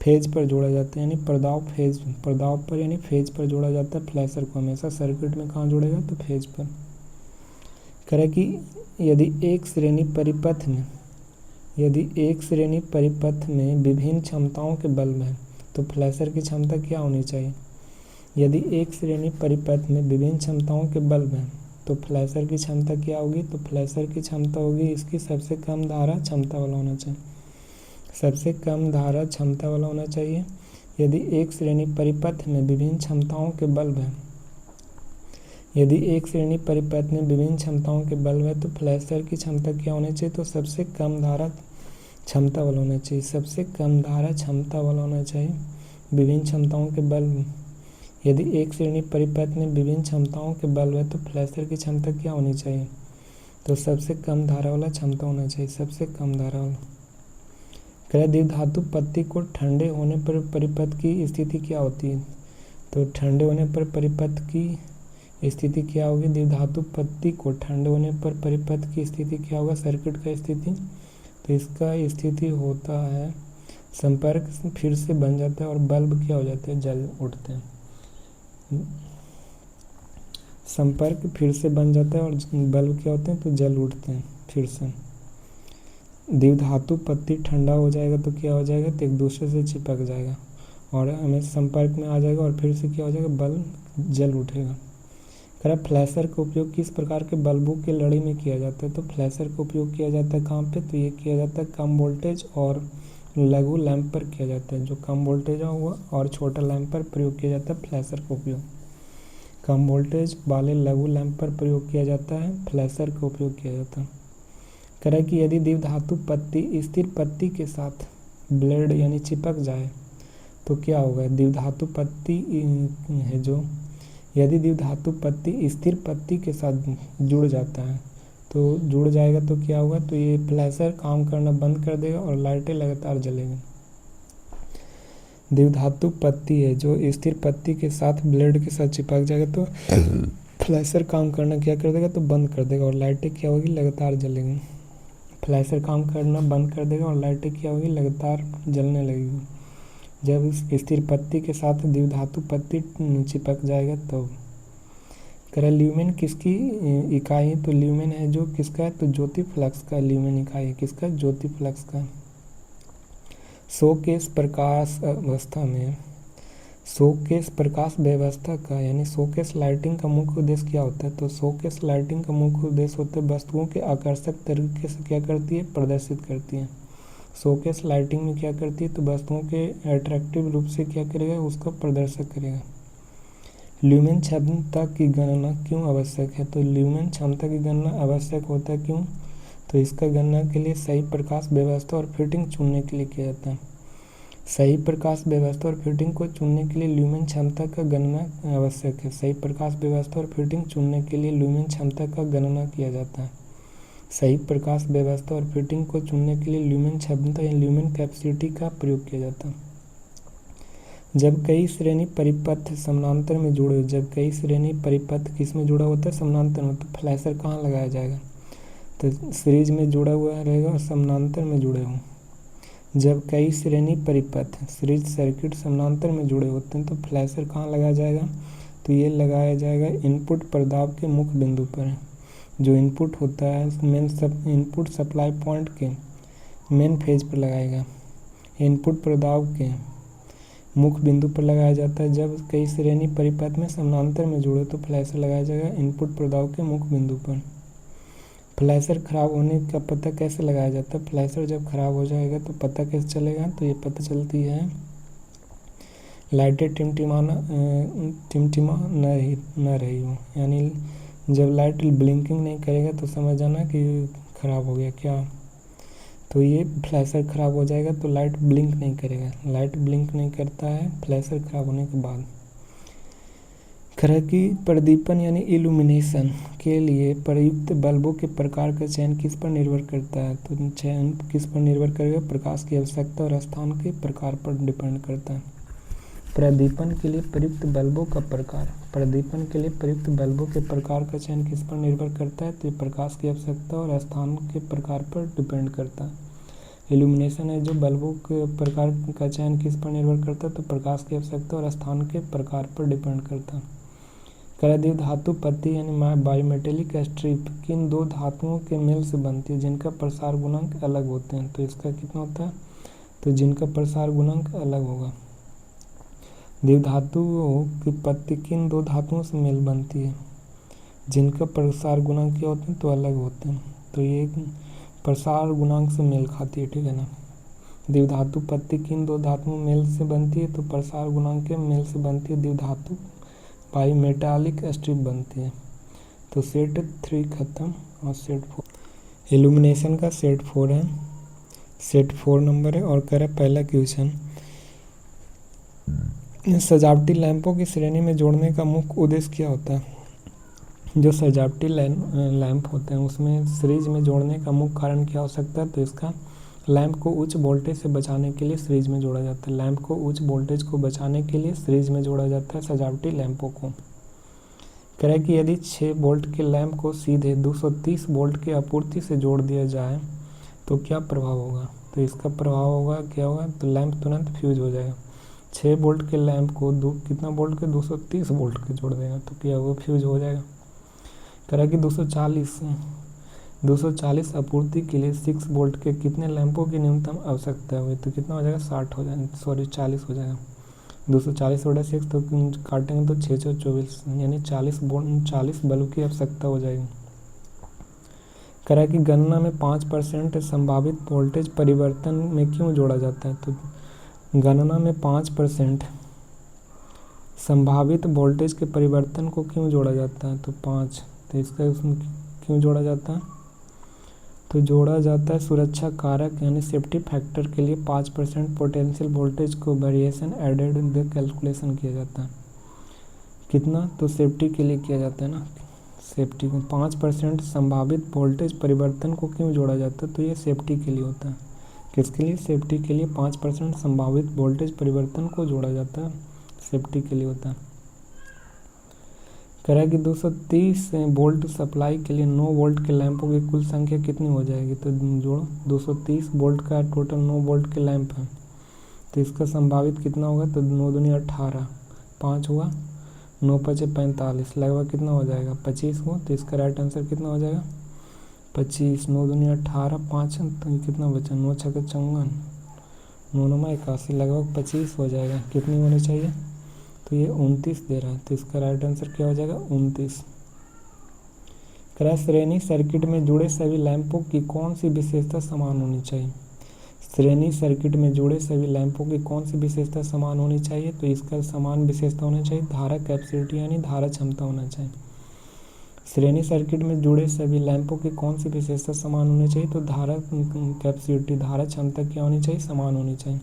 फेज पर जोड़ा जाता है, यानी प्रदाव पर यानी फेज पर जोड़ा जाता है। फ्लैशर को हमेशा सर्किट में कहाँ जोड़ेगा? तो फेज पर। करें कि यदि एक श्रेणी परिपथ में विभिन्न क्षमताओं के बल्ब हैं तो फ्लैशर की क्षमता क्या होनी चाहिए? यदि एक श्रेणी परिपथ में विभिन्न क्षमताओं के बल्ब हैं तो फ्लैशर की क्षमता क्या होगी? तो फ्लैशर की क्षमता होगी इसकी सबसे कम धारा क्षमता वाला होना चाहिए, सबसे कम धारा क्षमता वाला होना चाहिए। यदि एक श्रेणी परिपथ में विभिन्न क्षमताओं के बल्ब हैं, यदि एक श्रेणी परिपथ में विभिन्न क्षमताओं के बल्ब है तो फ्लैशर की क्षमता क्या होनी चाहिए? तो सबसे कम धारा क्षमता वाला होना चाहिए, सबसे कम धारा क्षमता वाला होना चाहिए विभिन्न क्षमताओं के बल्ब। यदि एक श्रेणी परिपथ में विभिन्न क्षमताओं के बल्ब है तो फ्लैशर की क्षमता क्या होनी चाहिए? तो सबसे कम धारा वाला क्षमता होना चाहिए, सबसे कम धारा वाला। कह द्विधातु पत्ती को ठंडे होने पर परिपथ की स्थिति क्या होती है? तो ठंडे होने पर परिपथ की स्थिति क्या होगी? द्विधातु पत्ती को ठंडे होने पर परिपथ की स्थिति क्या होगा? सर्किट का स्थिति, तो इसका स्थिति होता है संपर्क फिर से बन जाता है और बल्ब क्या हो जाते हैं? जल उठते हैं। संपर्क फिर से बन जाता है और बल्ब क्या होते हैं? तो जल उठते हैं फिर से। द्विधातु पत्ती ठंडा हो जाएगा तो क्या हो जाएगा? तो एक दूसरे से चिपक जाएगा और हमें संपर्क में आ जाएगा और फिर से क्या हो जाएगा? बल्ब जल उठेगा। कह फ्लैशर का उपयोग किस प्रकार के बल्बों की लड़ी में किया जाता है? तो फ्लैशर का उपयोग किया जाता है कहाँ पे? तो ये किया जाता है कम वोल्टेज और लघु लैंप पर किया जाता है। जो कम वोल्टेज हुआ और छोटा लैंप पर प्रयोग किया जाता है फ्लैशर का उपयोग। कम वोल्टेज वाले लघु लैंप पर प्रयोग किया जाता है, फ्लैशर का उपयोग किया जाता है। कह रहा है कि यदि द्विधातु पत्ती स्थिर पत्ती के साथ ब्लेड यानी चिपक जाए तो क्या होगा? द्विधातु पत्ती है जो, यदि द्विधातु पत्ती स्थिर पत्ती के साथ जुड़ जाता है तो जुड़ जाएगा तो क्या होगा? तो ये फ्लैशर काम करना बंद कर देगा और लाइटें लगातार जलेंगी। द्विधातु पत्ती है जो स्थिर पत्ती के साथ ब्लेड के साथ चिपक जाएगा तो फ्लैशर काम करना क्या कर देगा? तो बंद कर देगा और लाइटें क्या होगी? लगातार जलेंगी। फ्लैशर काम करना बंद कर देगा और लाइटें क्या होगी? लगातार जलने लगेगी। जब स्थिर पत्ती के साथ द्विधातु पत्ती चिपक जाएगा तो। कह ल्यूमेन किसकी इकाई है? तो ल्यूमेन है जो किसका है? तो ज्योति फ्लक्स का ल्यूमेन इकाई है। किसका? ज्योति फ्लक्स का। शोकेस प्रकाश अवस्था में, शोकेस प्रकाश व्यवस्था का यानी शोकेस लाइटिंग का मुख्य उद्देश्य क्या होता है? तो शोकेस लाइटिंग का मुख्य उद्देश्य होता है वस्तुओं के आकर्षक तरीके से क्या करती है? प्रदर्शित करती है। शोकेस लाइटिंग में क्या करती है? तो वस्तुओं के अट्रैक्टिव रूप से क्या करेगा? उसको प्रदर्शित करेगा। ल्यूमेन क्षमता की गणना क्यों आवश्यक है? तो ल्यूमेन क्षमता की गणना आवश्यक होता है क्यों? तो इसका गणना के लिए सही प्रकाश व्यवस्था और फिटिंग चुनने के लिए किया जाता है। सही प्रकाश व्यवस्था और फिटिंग को चुनने के लिए ल्यूमेन क्षमता का गणना आवश्यक है। सही प्रकाश व्यवस्था और फिटिंग चुनने के लिए ल्यूमेन क्षमता का गणना किया जाता है। सही प्रकाश व्यवस्था और फिटिंग को चुनने के लिए ल्यूमेन क्षमता या ल्यूमेन कैपेसिटी का प्रयोग किया जाता है। जब कई श्रेणी परिपथ समानांतर में जुड़े, जब कई श्रेणी परिपथ किस में जुड़ा होता है? समानांतर में। तो फ्लैशर कहाँ लगाया जाएगा? तो सीरीज में जुड़ा हुआ रहेगा और समानांतर में जुड़े हों। जब कई श्रेणी परिपथ सीरीज सर्किट समानांतर में जुड़े होते हैं तो फ्लैशर कहाँ लगाया जाएगा? तो ये लगाया जाएगा इनपुट प्रदाब के मुख्य बिंदु पर। जो इनपुट होता है इनपुट सप्लाई पॉइंट के मेन फेज पर लगाएगा। इनपुट प्रदाब के मुख्य बिंदु पर लगाया जाता है। जब कई श्रेणी परिपथ में समानांतर में जुड़े तो फ्लैशर लगाया जाएगा इनपुट प्रदाब के मुख्य बिंदु पर। फ्लैशर खराब होने का पता कैसे लगाया जाता है? फ्लैशर जब खराब हो जाएगा तो पता कैसे चलेगा? तो ये पता चलती है लाइटें टिमटिमा न रही हो, यानी जब लाइट ब्लिंकिंग नहीं करेगा तो समझ जाना कि ख़राब हो गया क्या। तो ये फ्लैशर ख़राब हो जाएगा तो लाइट ब्लिंक नहीं करेगा। लाइट ब्लिंक नहीं करता है फ्लैशर ख़राब होने के बाद। की प्रदीपन यानी इल्यूमिनेशन के लिए प्रयुक्त बल्बों के प्रकार का चयन किस पर निर्भर करता है? तो चयन किस पर निर्भर करेगा? प्रकाश की आवश्यकता और स्थान के प्रकार पर डिपेंड करता है। प्रदीपन के लिए प्रयुक्त बल्बों का प्रकार, प्रदीपन के लिए प्रयुक्त बल्बों के प्रकार का चयन किस पर निर्भर करता है? तो प्रकाश की आवश्यकता और स्थान के प्रकार पर डिपेंड करता है। इल्यूमिनेशन है जो बल्बों के प्रकार का चयन किस पर निर्भर करता है? तो प्रकाश की आवश्यकता और स्थान के प्रकार पर डिपेंड करता है। कराद्वीप धातु पत्ती यानी बायोमेटेलिक स्ट्रिप किन दो धातुओं के मेल से बनती है जिनका प्रसार गुणांक अलग होते हैं? तो इसका कितना होता है? तो जिनका प्रसार गुणांक अलग होगा। द्विधातुओं की पत्ती किन दो धातुओं से मेल बनती है जिनका प्रसार गुणांक क्या होते हैं? तो अलग होते हैं। तो ये प्रसार गुणांक से मेल खाती है, ठीक है ना। द्विधातु पत्ती किन दो धातुओं मेल से बनती है? तो प्रसार गुणांक के मेल से बनती है। द्विधातु बायोमेटालिक स्ट्रिप बनती है। तो सेट 3 खत्म और सेट 4 इल्यूमिनेशन का सेट 4 है। सेट 4 नंबर है और कह रहा है पहला क्वेश्चन, सजावटी लैंपों की श्रेणी में जोड़ने का मुख्य उद्देश्य क्या होता है? जो सजावटी लैंप होते हैं उसमें सीरीज में जोड़ने का मुख्य कारण क्या हो सकता है? तो इसका लैंप को उच्च वोल्टेज से बचाने के लिए सीरीज में जोड़ा जाता है। लैंप को उच्च वोल्टेज को बचाने के लिए सीरीज में जोड़ा जाता है सजावटी लैंपों को। कह रहा है कि यदि 6 वोल्ट के लैंप को सीधे 230 वोल्ट की आपूर्ति से जोड़ दिया जाए तो क्या प्रभाव होगा? तो इसका प्रभाव होगा क्या होगा? तो लैंप तुरंत फ्यूज हो जाएगा। 6 वोल्ट के लैंप को कितना वोल्ट के 230 वोल्ट के जोड़ देगा तो क्या वो फ्यूज हो जाएगा। कह रहा है कि 240 आपूर्ति के लिए 6 वोल्ट के कितने लैंपों की न्यूनतम आवश्यकता हुई? तो कितना हो जाएगा? 40 हो जाएगा। 240/6 तो काटेंगे तो 624 यानी 40 बल्ब की आवश्यकता हो जाएगी। कह रहा है कि गणना में 5% संभावित वोल्टेज परिवर्तन में क्यों जोड़ा जाता है? तो गणना में 5% संभावित वोल्टेज के परिवर्तन को क्यों जोड़ा जाता है? तो 5, तो इसका उसमें क्यों जोड़ा जाता है? तो जोड़ा जाता है सुरक्षा कारक यानी सेफ्टी फैक्टर के लिए 5% पोटेंशियल वोल्टेज को वेरिएशन एडेड कैलकुलेशन किया जाता है। कितना? तो सेफ्टी के लिए किया जाता है ना। सेफ्टी को 5% संभावित वोल्टेज परिवर्तन को क्यों जोड़ा जाता है? तो ये सेफ्टी के लिए होता है। किसके लिए? सेफ्टी के लिए 5% संभावित वोल्टेज परिवर्तन को जोड़ा जाता है, सेफ्टी के लिए होता है। कह रहा है कि 230 वोल्ट सप्लाई के लिए 9 वोल्ट के लैंपों की कुल संख्या कितनी हो जाएगी? तो जोड़ो, 230 वोल्ट का टोटल 9 वोल्ट के लैंप है तो इसका संभावित कितना होगा? तो 9 दूनी 18, 5 हुआ, 9 5 45, लगभग कितना हो जाएगा? 25 हुआ। तो इसका राइट आंसर कितना हो जाएगा? 25। 9 दूनी 18, 5 तो कितना बचा? 9 6 54, 9 9 81, लगभग 25 हो जाएगा। कितनी होनी चाहिए? तो ये 29 दे रहा है तो इसका राइट आंसर क्या हो जाएगा? 29। क्रॉस श्रेणी सर्किट में जुड़े सभी लैंपों की कौन सी विशेषता समान होनी चाहिए? श्रेणी सर्किट में जुड़े सभी लैंपों की कौन सी विशेषता समान होनी चाहिए? तो इसका समान विशेषता होना चाहिए धारा कैपेसिटी यानी धारा क्षमता होना चाहिए। श्रेणी सर्किट में जुड़े सभी लैंपों की कौन सी विशेषता समान होनी चाहिए? तो धारा कैपेसिटी, धारा क्षमता क्या होनी चाहिए? समान होनी चाहिए।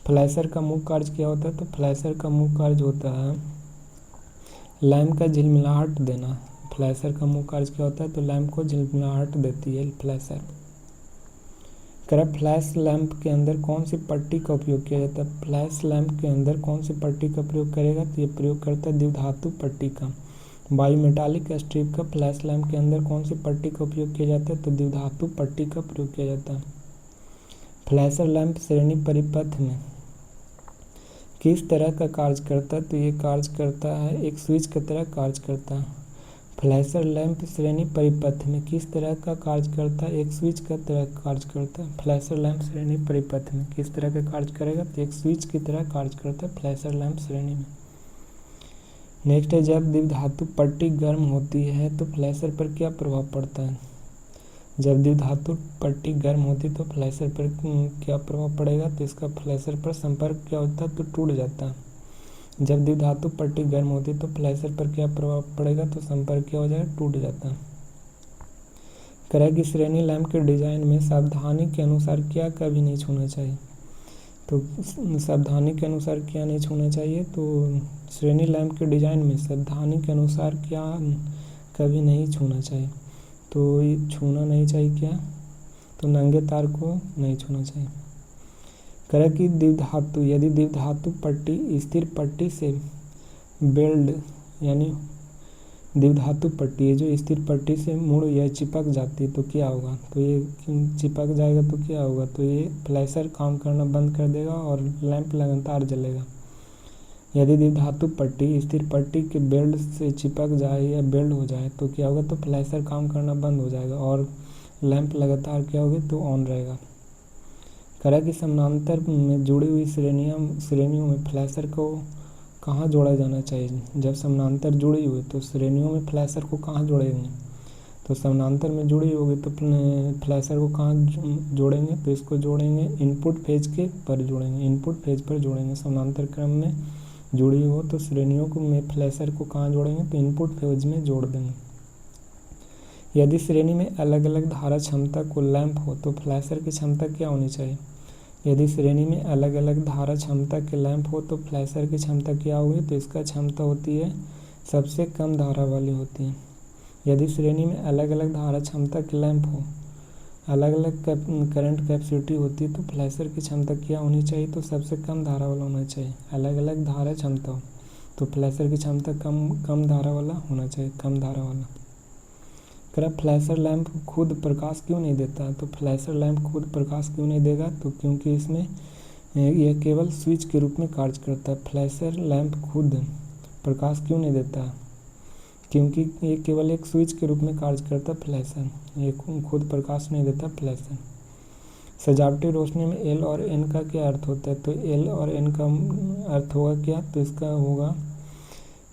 फ्लैशर का मुख्य कार्य क्या होता है? तो फ्लैशर का मुख्य कार्य होता है लैंप का झिलमिलाहट देना। फ्लैशर का मुख्य कार्य क्या होता है? तो लैंप को झिलमिलाहट देती है फ्लैशर। फ्लैश लैंप के अंदर कौन सी पट्टी का उपयोग किया जाता है? फ्लैश लैंप के अंदर कौन सी पट्टी का प्रयोग करेगा? तो ये प्रयोग करता है द्विधातु पट्टी का, बायोमेटालिक स्ट्रिप का। फ्लैश लैंप के अंदर कौन सी पट्टी का उपयोग किया जाता है? तो द्विधातु पट्टी का प्रयोग किया जाता है। फ्लैशर लैंप श्रेणी परिपथ में किस तरह का कार्य करता है? तो ये कार्य करता है एक स्विच की तरह कार्य करता है। फ्लैशर लैंप श्रेणी परिपथ में किस तरह का कार्य करता है? एक स्विच की तरह कार्य करता है। फ्लैशर लैंप श्रेणी परिपथ में किस तरह का कार्य करेगा? तो एक स्विच की तरह कार्य करता है फ्लैशर लैंप श्रेणी में। नेक्स्ट है, जब द्विधातु पट्टी गर्म होती है तो फ्लैशर पर क्या प्रभाव पड़ता है? जब द्विधातु पट्टी गर्म होती है तो फ्लैशर पर क्या प्रभाव पड़ेगा? तो इसका फ्लैशर पर संपर्क क्या होता है? तो टूट जाता है। जब द्विधातु पट्टी गर्म होती है तो फ्लैशर पर क्या प्रभाव पड़ेगा? तो संपर्क क्या हो जाएगा? टूट जाता है। करें कि श्रेणी लैंप के डिजाइन में सावधानी के अनुसार क्या कभी नहीं छूना चाहिए? तो सावधानी के अनुसार क्या नहीं छूना चाहिए? तो श्रेणी लैंप के डिजाइन में सावधानी के अनुसार क्या कभी नहीं छूना चाहिए? तो ये छूना नहीं चाहिए क्या? तो नंगे तार को नहीं छूना चाहिए। करें कि द्विधातु, यदि द्विधातु पट्टी स्थिर पट्टी से बेल्ड यानी द्विधातु पट्टी है जो स्थिर पट्टी से मुड़ या चिपक जाती है तो क्या होगा? तो ये चिपक जाएगा तो क्या होगा? तो ये फ्लैशर काम करना बंद कर देगा और लैंप लगातार जलेगा। यदि द्विधातु पट्टी स्थिर पट्टी के बेल्ट से चिपक जाए या बेल्ड हो जाए तो क्या होगा? तो फ्लैशर काम करना बंद हो जाएगा और लैंप लगातार क्या होगी? तो ऑन रहेगा। करें कि समानांतर में जुड़ी हुई श्रेणियों में फ्लैशर को कहाँ जोड़ा जाना चाहिए? जब समानांतर जुड़ी हुई तो श्रेणियों में फ्लैशर को कहाँ जोड़ेंगे? तो समानांतर में जुड़ी होगी तो फ्लैशर को कहाँ जोड़ेंगे? तो इसको जोड़ेंगे इनपुट फेज के पर जोड़ेंगे, इनपुट फेज पर जोड़ेंगे। समानांतर क्रम में जुड़ी हो तो श्रेणियों को में फ्लैशर को कहाँ जोड़ेंगे? तो इनपुट फेज में जोड़ देंगे। यदि श्रेणी में अलग अलग धारा क्षमता को लैंप हो तो फ्लैशर की क्षमता क्या होनी चाहिए? यदि श्रेणी में अलग अलग धारा क्षमता के लैंप हो तो फ्लैशर की क्षमता क्या होगी? तो इसका क्षमता होती है सबसे कम धारा वाली होती है। यदि श्रेणी में अलग अलग धारा क्षमता के लैंप हो, अलग अलग करंट कैपेसिटी होती है तो फ्लैशर की क्षमता क्या होनी चाहिए? तो सबसे कम धारा वाला होना चाहिए। अलग अलग धारा क्षमता हो तो फ्लैशर की क्षमता कम धारा वाला होना चाहिए, कम धारा वाला। फ्लैशर लैंप खुद प्रकाश क्यों नहीं देता? तो फ्लैशर लैंप खुद प्रकाश क्यों नहीं देगा? तो क्योंकि इसमें यह केवल स्विच के रूप में कार्य करता है। फ्लैशर लैंप खुद प्रकाश क्यों नहीं देता? क्योंकि ये केवल एक स्विच के रूप में कार्य करता है फ्लैशर, ये खुद प्रकाश नहीं देता फ्लैशर। सजावटी रोशनी में एल और एन का क्या अर्थ होता है? तो एल और एन का अर्थ होगा क्या? तो इसका होगा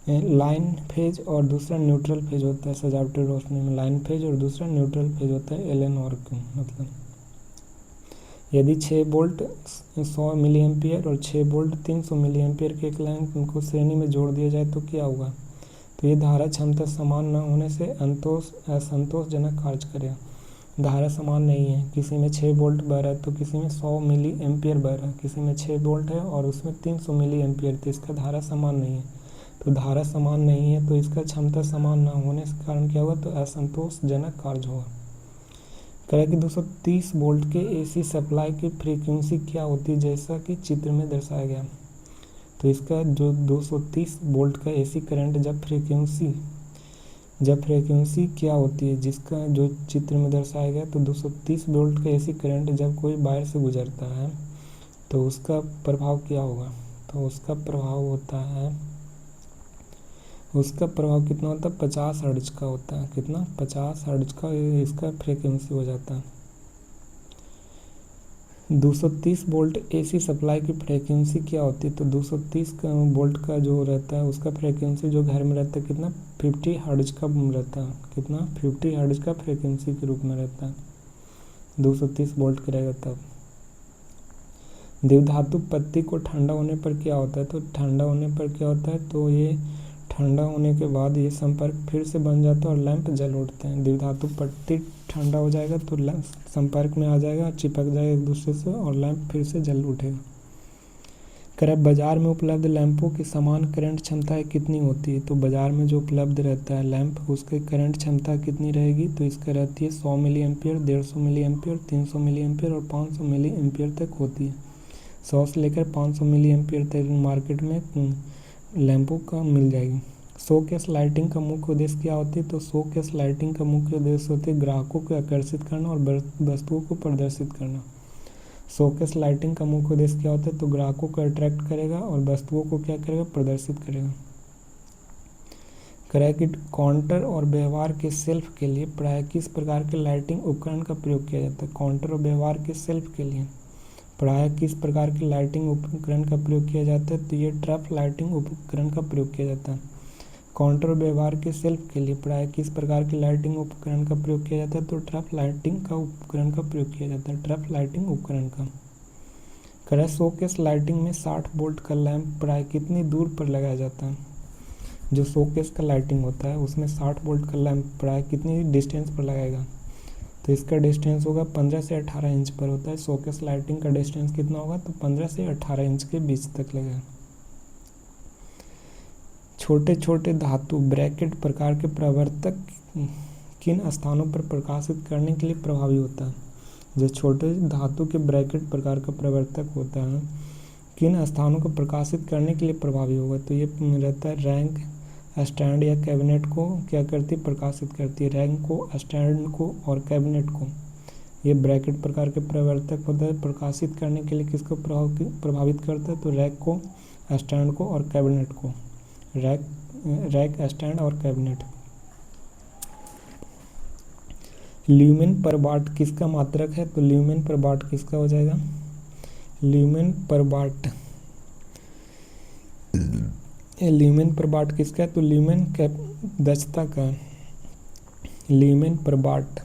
लाइन फेज और दूसरा न्यूट्रल फेज होता है। सजावटी रोशनी में लाइन फेज और दूसरा न्यूट्रल फेज होता है, एल एन और क्यू मतलब। यदि 6 वोल्ट 100 मिली एम्पियर और 6 वोल्ट 300 मिली एम्पियर के एक लाइन को श्रेणी में जोड़ दिया जाए तो क्या होगा? तो ये धारा क्षमता समान न होने से असंतोषजनक कार्य करेगा। धारा समान नहीं है, किसी में 6 वोल्ट बह रहा है तो किसी में 100 मिली एम्पियर बह रहा है, किसी में 6 वोल्ट है और उसमें 300 मिली एम्पियर, तो इसका धारा समान नहीं है। तो धारा समान नहीं है तो इसका क्षमता समान न होने के कारण क्या होगा? तो असंतोषजनक कार्य होगा। करें कि 230 वोल्ट के एसी सप्लाई की फ्रीक्वेंसी क्या होती है जैसा कि चित्र में दर्शाया गया? तो इसका जो 230 वोल्ट का एसी करंट जब फ्रीक्वेंसी क्या होती है जिसका जो चित्र में दर्शाया गया, तो 230 वोल्ट का एसी करंट जब कोई वायर से गुजरता है तो उसका प्रभाव क्या होगा? तो उसका प्रभाव होता है, उसका प्रभाव कितना होता है? 50 हर्ट्ज का होता है। कितना? 50 हर्ट्ज का इसका फ्रीक्वेंसी हो जाता है। 230 वोल्ट एसी सप्लाई की फ्रीक्वेंसी क्या होती है? तो 230 वोल्ट का जो रहता है उसका फ्रीक्वेंसी जो घर में रहता है कितना? 50 हर्ट्ज का रहता है। कितना? 50 हर्ट्ज का फ्रीक्वेंसी के रूप में रहता है। 230 वोल्ट का रहेगा तब। द्विधातु पत्ती को ठंडा होने पर क्या होता है? तो ठंडा होने पर क्या होता है? तो ये ठंडा होने के बाद ये संपर्क फिर से बन जाता है और लैंप जल उठते हैं। द्विधातु पट्टी ठंडा हो जाएगा तो लैंप संपर्क में आ जाएगा, चिपक जाएगा एक दूसरे से और लैंप फिर से जल उठेगा। कह बाजार में उपलब्ध लैंपों की समान करंट क्षमता कितनी होती है? तो बाजार में जो उपलब्ध रहता है लैंप उसकी करंट क्षमता कितनी रहेगी? तो इसका रहती है 100 milliampere, 150 milliampere, 300 milliampere और 500 मिली एम्पियर तक होती है। 100 से लेकर 500 मिली एम्पियर तक मार्केट में लैंपों का मिल जाएगी। शोकेस लाइटिंग का मुख्य उद्देश्य क्या होती है? तो शोकेस लाइटिंग का मुख्य उद्देश्य होती है ग्राहकों को आकर्षित करना और वस्तुओं को प्रदर्शित करना। शोकेस लाइटिंग का मुख्य उद्देश्य क्या होता है? तो ग्राहकों को अट्रैक्ट करेगा और वस्तुओं को क्या करेगा? प्रदर्शित करेगा। क्रैकेट काउंटर और व्यवहार के शेल्फ के लिए प्राय किस प्रकार के लाइटिंग उपकरण का प्रयोग किया जाता है? काउंटर और व्यवहार के शेल्फ के लिए प्राय किस प्रकार के लाइटिंग उपकरण का प्रयोग किया जाता है? तो ये ट्रफ लाइटिंग उपकरण का प्रयोग किया जाता है। काउंटर और व्यवहार के शेल्फ के लिए प्राय किस प्रकार के लाइटिंग उपकरण का प्रयोग किया जाता है? तो ट्रफ लाइटिंग का उपकरण का प्रयोग किया जाता है। ट्रफ लाइटिंग उपकरण का करें शोकेस लाइटिंग में 60 वोल्ट का लैंप प्राय कितनी दूर पर लगाया जाता है? जो शोकेस का लाइटिंग होता है उसमें 60 वोल्ट का लैंप प्राय कितनी डिस्टेंस पर लगाएगा? तो इसका डिस्टेंस होगा 15 से 18 इंच पर होता है। शोकेस लाइटिंग का डिस्टेंस कितना होगा? तो 15 से 18 इंच के बीच तक लगेगा। छोटे छोटे धातु ब्रैकेट प्रकार के प्रवर्तक किन स्थानों पर प्रकाशित करने के लिए प्रभावी होता है? जो छोटे धातु के ब्रैकेट प्रकार का प्रवर्तक होता है किन स्थानों को प्रकाशित करने के लिए प्रभावी होगा? तो ये रहता है रैंक, स्टैंड या कैबिनेट को क्या करती है? प्रकाशित करती है। रैंक को, स्टैंड को और कैबिनेट को ये ब्रैकेट प्रकार के प्रवर्तक होता है। प्रकाशित करने के लिए किसको प्रभावित करता है? तो रैक को, स्टैंड को और कैबिनेट को। रैक, स्टैंड और कैबिनेट। ल्यूमेन पर वाट किसका मात्रक है? तो ल्यूमेन पर वाट किसका हो जाएगा? ल्यूमेन पर वाट, ल्यूमेन पर वाट किसका है? तो ल्यूमेन दक्षता का, ल्यूमेन पर वाट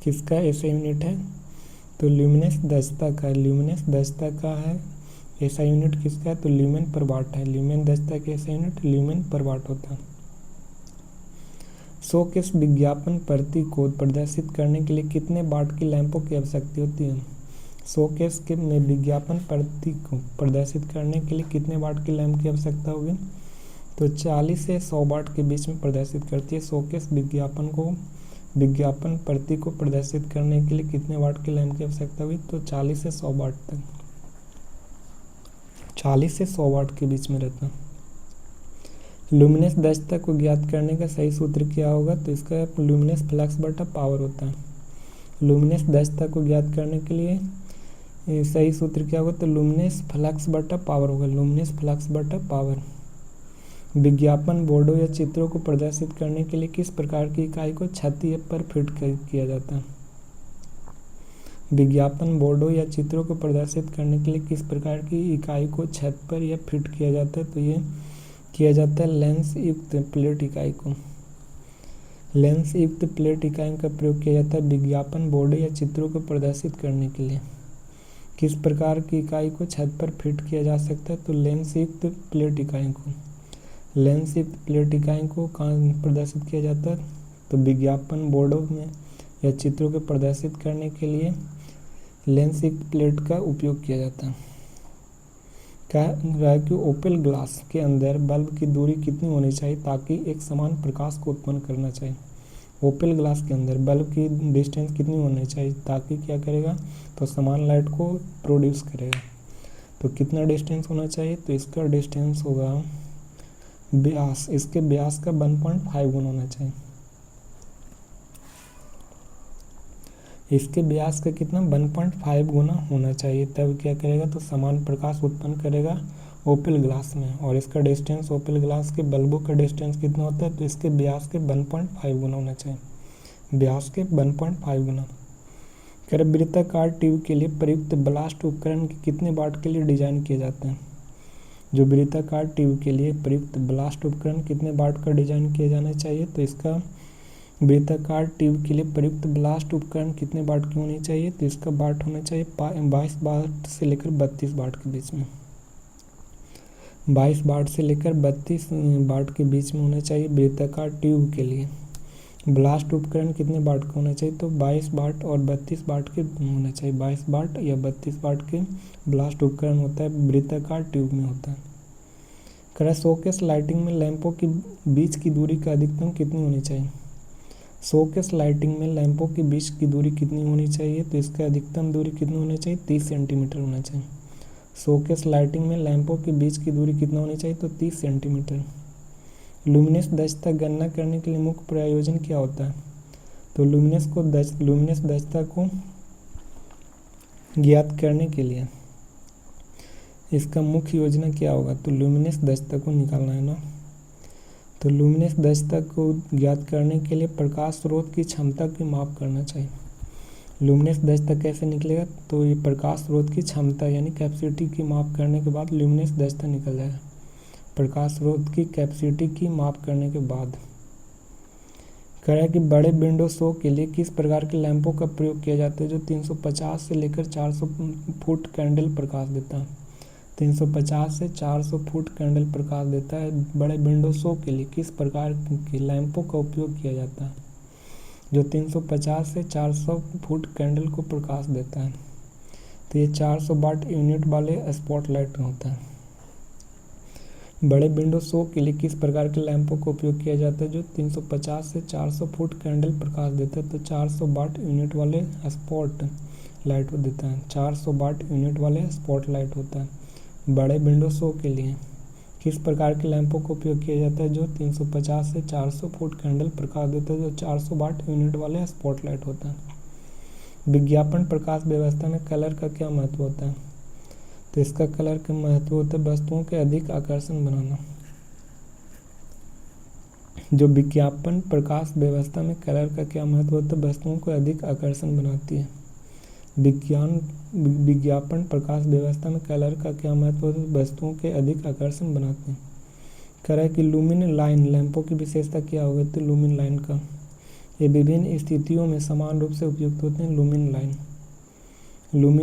किसका ऐसा यूनिट है? तो ल्यूमिनेस दक्षता का, ल्यूमिनेस दक्षता का है ऐसा यूनिट किसका है? तो ल्यूमेन पर वाट है। ल्यूमेन दक्षता का ऐसा यूनिट ल्यूमेन पर वाट होता है। शोकेस विज्ञापन प्रति को प्रदर्शित करने के लिए कितने वाट की लैंपों की आवश्यकता होती है? शोकेस के में विज्ञापन प्रति को प्रदर्शित करने के लिए कितने वाट की लैंप की आवश्यकता होगी? तो 40 से 100 वाट के बीच में प्रदर्शित करती है। शोकेस विज्ञापन प्रति को प्रदर्शित करने के लिए कितने वाट की लैंप की आवश्यकता हुई? तो 40 से 100 वाट तक, 40 से 100 वाट के बीच में रहता है। लुमिनेस दक्षता को ज्ञात करने का सही सूत्र क्या होगा? तो इसका लुमिनेस फ्लक्स बटा पावर होता है। लुमिनेस दक्षता को ज्ञात करने के लिए सही सूत्र क्या होगा? तो लुमिनेस फ्लक्स बटा पावर होगा। लुमिनेस फ्लक्स बटा पावर। विज्ञापन बोर्डों या चित्रों को प्रदर्शित करने के लिए किस प्रकार की इकाई को छत पर फिट किया जाता है? विज्ञापन बोर्डों या चित्रों को प्रदर्शित करने के लिए किस प्रकार की इकाई को छत पर या फिट किया जाता है? तो ये किया जाता है लेंस युक्त प्लेट इकाई को। लेंस युक्त प्लेट इकाई का प्रयोग किया जाता है विज्ञापन बोर्ड या चित्रों को प्रदर्शित करने के लिए। किस प्रकार की इकाई को छत पर फिट किया जा सकता है? तो लेंस युक्त प्लेट इकाई को। लेंस युक्त प्लेट इकाई को कहाँ प्रदर्शित किया जाता है? तो विज्ञापन बोर्डों में या चित्रों को प्रदर्शित करने के लिए लेंस युक्त प्लेट का उपयोग किया जाता है। कह रहा है कि ओपेल ग्लास के अंदर बल्ब की दूरी कितनी होनी चाहिए ताकि एक समान प्रकाश को उत्पन्न करना चाहिए? ओपेल ग्लास के अंदर बल्ब की डिस्टेंस कितनी होनी चाहिए ताकि क्या करेगा? तो समान लाइट को प्रोड्यूस करेगा। तो कितना डिस्टेंस होना चाहिए? तो इसका डिस्टेंस होगा व्यास, इसके व्यास का 1.5 गुना होना चाहिए। इसके व्यास का कितना? 1.5 गुना होना चाहिए, तब क्या करेगा? तो समान प्रकाश उत्पन्न करेगा ओपेल ग्लास में। और इसका डिस्टेंस ओपेल ग्लास के बल्बों का डिस्टेंस कितना होता है? तो इसके व्यास के 1.5 गुना होना चाहिए। व्यास के 1.5 गुना। वृत्ताकार ट्यूब के लिए प्रयुक्त ब्लास्ट उपकरण कितने वाट के लिए डिजाइन किए जाते हैं? जो वृत्ताकार ट्यूब के लिए प्रयुक्त ब्लास्ट उपकरण कितने वाट का डिजाइन किया जाना चाहिए? तो इसका वृत्ताकार ट्यूब के लिए प्रयुक्त ब्लास्ट उपकरण कितने वाट की होनी चाहिए? तो इसका वाट होना चाहिए 22 वाट से लेकर 32 वाट के बीच में। 22 वाट से लेकर 32 वाट के बीच में होना चाहिए वृत्ताकार ट्यूब के लिए। ब्लास्ट उपकरण कितने वाट का होना चाहिए, तो 22 वाट और 32 वाट के होना चाहिए। 22 वाट या 32 वाट के ब्लास्ट उपकरण होता है, वृत्ताकार ट्यूब में होता है। कह रहा है शोकेस लाइटिंग में लैंपों के बीच की दूरी का अधिकतम कितनी होनी चाहिए। शोकेस लाइटिंग में लैंपों के बीच की दूरी कितनी होनी चाहिए, तो इसका अधिकतम दूरी कितनी होनी चाहिए, 30 सेंटीमीटर होना चाहिए। शोकेस लाइटिंग में लैंपों के बीच की दूरी कितना होनी चाहिए, तो 30 सेंटीमीटर। लुमिनस दक्षता गणना करने के लिए मुख्य प्रयोजन क्या होता है, तो लुमिनस दक्षता को ज्ञात करने के लिए इसका मुख्य योजना क्या होगा, तो लुमिनस दक्षता को निकालना है ना। तो लुमिनस दक्षता को ज्ञात करने के लिए प्रकाश स्रोत की क्षमता की माप करना चाहिए। लुमिनस दक्षता कैसे निकलेगा, तो ये प्रकाश स्रोत की क्षमता यानी कैपेसिटी की माप करने के बाद लुमिनस दक्षता निकल जाएगा। प्रकाश स्रोत की कैपेसिटी की माप करने के बाद कह रहा है कि बड़े विंडो शो के लिए किस प्रकार के लैंपों का प्रयोग किया जाता है जो 350 से लेकर 400 फुट कैंडल प्रकाश देता है। 350 से 400 फुट कैंडल प्रकाश देता है। बड़े विंडो शो के लिए किस प्रकार के लैंपों का उपयोग किया जाता है जो 350 से 400 फुट कैंडल को प्रकाश देता है, तो ये 400 वाट यूनिट वाले स्पॉटलाइट होता है। बड़े विंडो शो के लिए किस प्रकार के लैंपों का उपयोग किया जाता है जो 350 से 400 फुट कैंडल प्रकाश देता है, तो 400 वाट यूनिट वाले स्पॉट लाइट देता है। 400 वाट यूनिट वाले स्पॉट लाइट होता है। बड़े विंडो शो के लिए किस प्रकार के लैंपों का उपयोग किया जाता है जो 350 से 400 फुट कैंडल प्रकाश देता है, जो 400 वाट यूनिट वाले स्पॉटलाइट होता है। विज्ञापन प्रकाश व्यवस्था में कलर का क्या महत्व होता है, तो इसका कलर का महत्व होता है वस्तुओं के अधिक आकर्षण बनाना। जो विज्ञापन प्रकाश व्यवस्था में कलर का क्या महत्व होता है, वस्तुओं को अधिक आकर्षण बनाती है। विज्ञापन प्रकाश व्यवस्था में कलर का क्या महत्व होता है, वस्तुओं के अधिक आकर्षण बनाते हैं। कह रहा है कि लुमिन लाइन लैंपों की विशेषता क्या होगी, तो लुमिन लाइन का ये विभिन्न स्थितियों में समान रूप से उपयुक्त होते हैं। लुमिन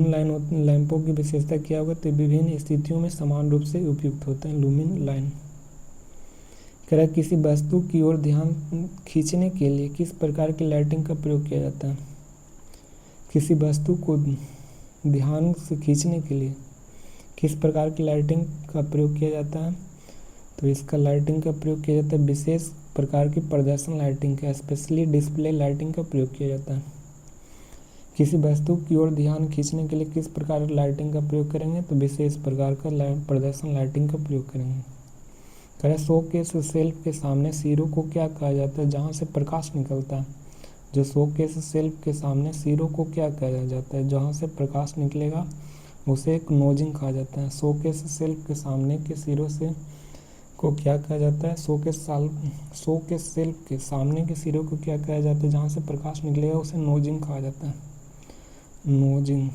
लाइन लैंपों की विशेषता क्या होगा, तो विभिन्न स्थितियों में समान रूप से उपयुक्त होते हैं। लुमिन लाइन कह रहा है किसी वस्तु की ओर ध्यान खींचने के लिए किस प्रकार की लाइटिंग का प्रयोग किया जाता है। किसी वस्तु को ध्यान से खींचने के लिए किस प्रकार की लाइटिंग का प्रयोग किया जाता है, तो इसका लाइटिंग का प्रयोग किया जाता है विशेष प्रकार की प्रदर्शन लाइटिंग का, स्पेशली डिस्प्ले लाइटिंग का प्रयोग किया जाता है। किसी वस्तु की ओर ध्यान खींचने के लिए किस प्रकार की लाइटिंग का प्रयोग करेंगे, तो विशेष प्रकार का प्रदर्शन लाइटिंग का प्रयोग करेंगे। कह रहे शोकेस शेल्फ के सामने सिरों को क्या कहा जाता है जहाँ से प्रकाश निकलता है। जो शोकेस शेल्फ के सामने सिरों को क्या कहा जाता है, जहाँ से प्रकाश निकलेगा उसे एक नोजिंग कहा जाता है। शोकेस शेल्फ के सामने के सिरों से को क्या कहा जाता है, शोकेस शेल्फ के सामने के सिरों को क्या कहा जाता है, जहाँ से प्रकाश निकलेगा उसे नोजिंग कहा जाता है। नोजिंग।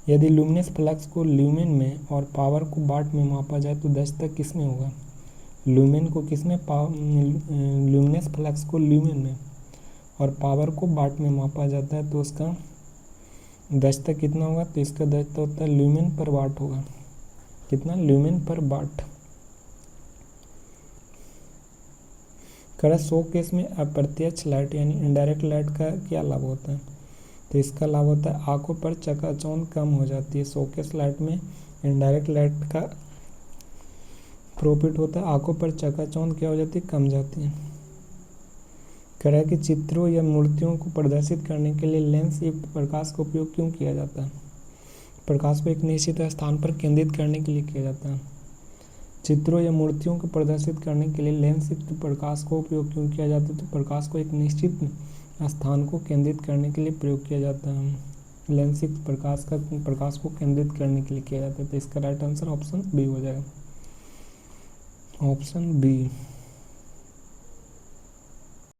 यदि लुमिनस फ्लक्स को ल्यूमेन में और पावर को वाट में मापा जाए तो दक्षता किसमें होगा। लुमेन को किसमें, लुमिनस फ्लक्स को ल्यूमेन में और पावर को वाट में मापा जाता है तो उसका दक्षता कितना होगा, तो इसका दक्षता होता है ल्यूमेन पर वाट होगा। कितना, ल्यूमेन पर वाट। कड़ा शोकेस में अप्रत्यक्ष लाइट यानी इनडायरेक्ट लाइट का क्या लाभ होता है, तो इसका लाभ होता है आंखों पर चकाचौंध कम हो जाती है। शोकेस लाइट में इनडायरेक्ट लाइट का प्रॉफिट होता है, आंखों पर चकाचौंध क्या हो जाती है, कम जाती है। कह रहा है कि चित्रों या मूर्तियों को प्रदर्शित करने के लिए लेंस युक्त प्रकाश का उपयोग क्यों किया जाता है। प्रकाश को एक निश्चित स्थान पर केंद्रित करने के लिए किया जाता है। चित्रों या मूर्तियों को प्रदर्शित करने के लिए लेंस युक्त प्रकाश का उपयोग क्यों किया जाता है, तो प्रकाश को एक निश्चित स्थान को केंद्रित करने के लिए प्रयोग किया जाता है। लेंस युक्त प्रकाश को केंद्रित करने के लिए किया जाता है, तो इसका राइट आंसर ऑप्शन बी हो जाएगा। Option B.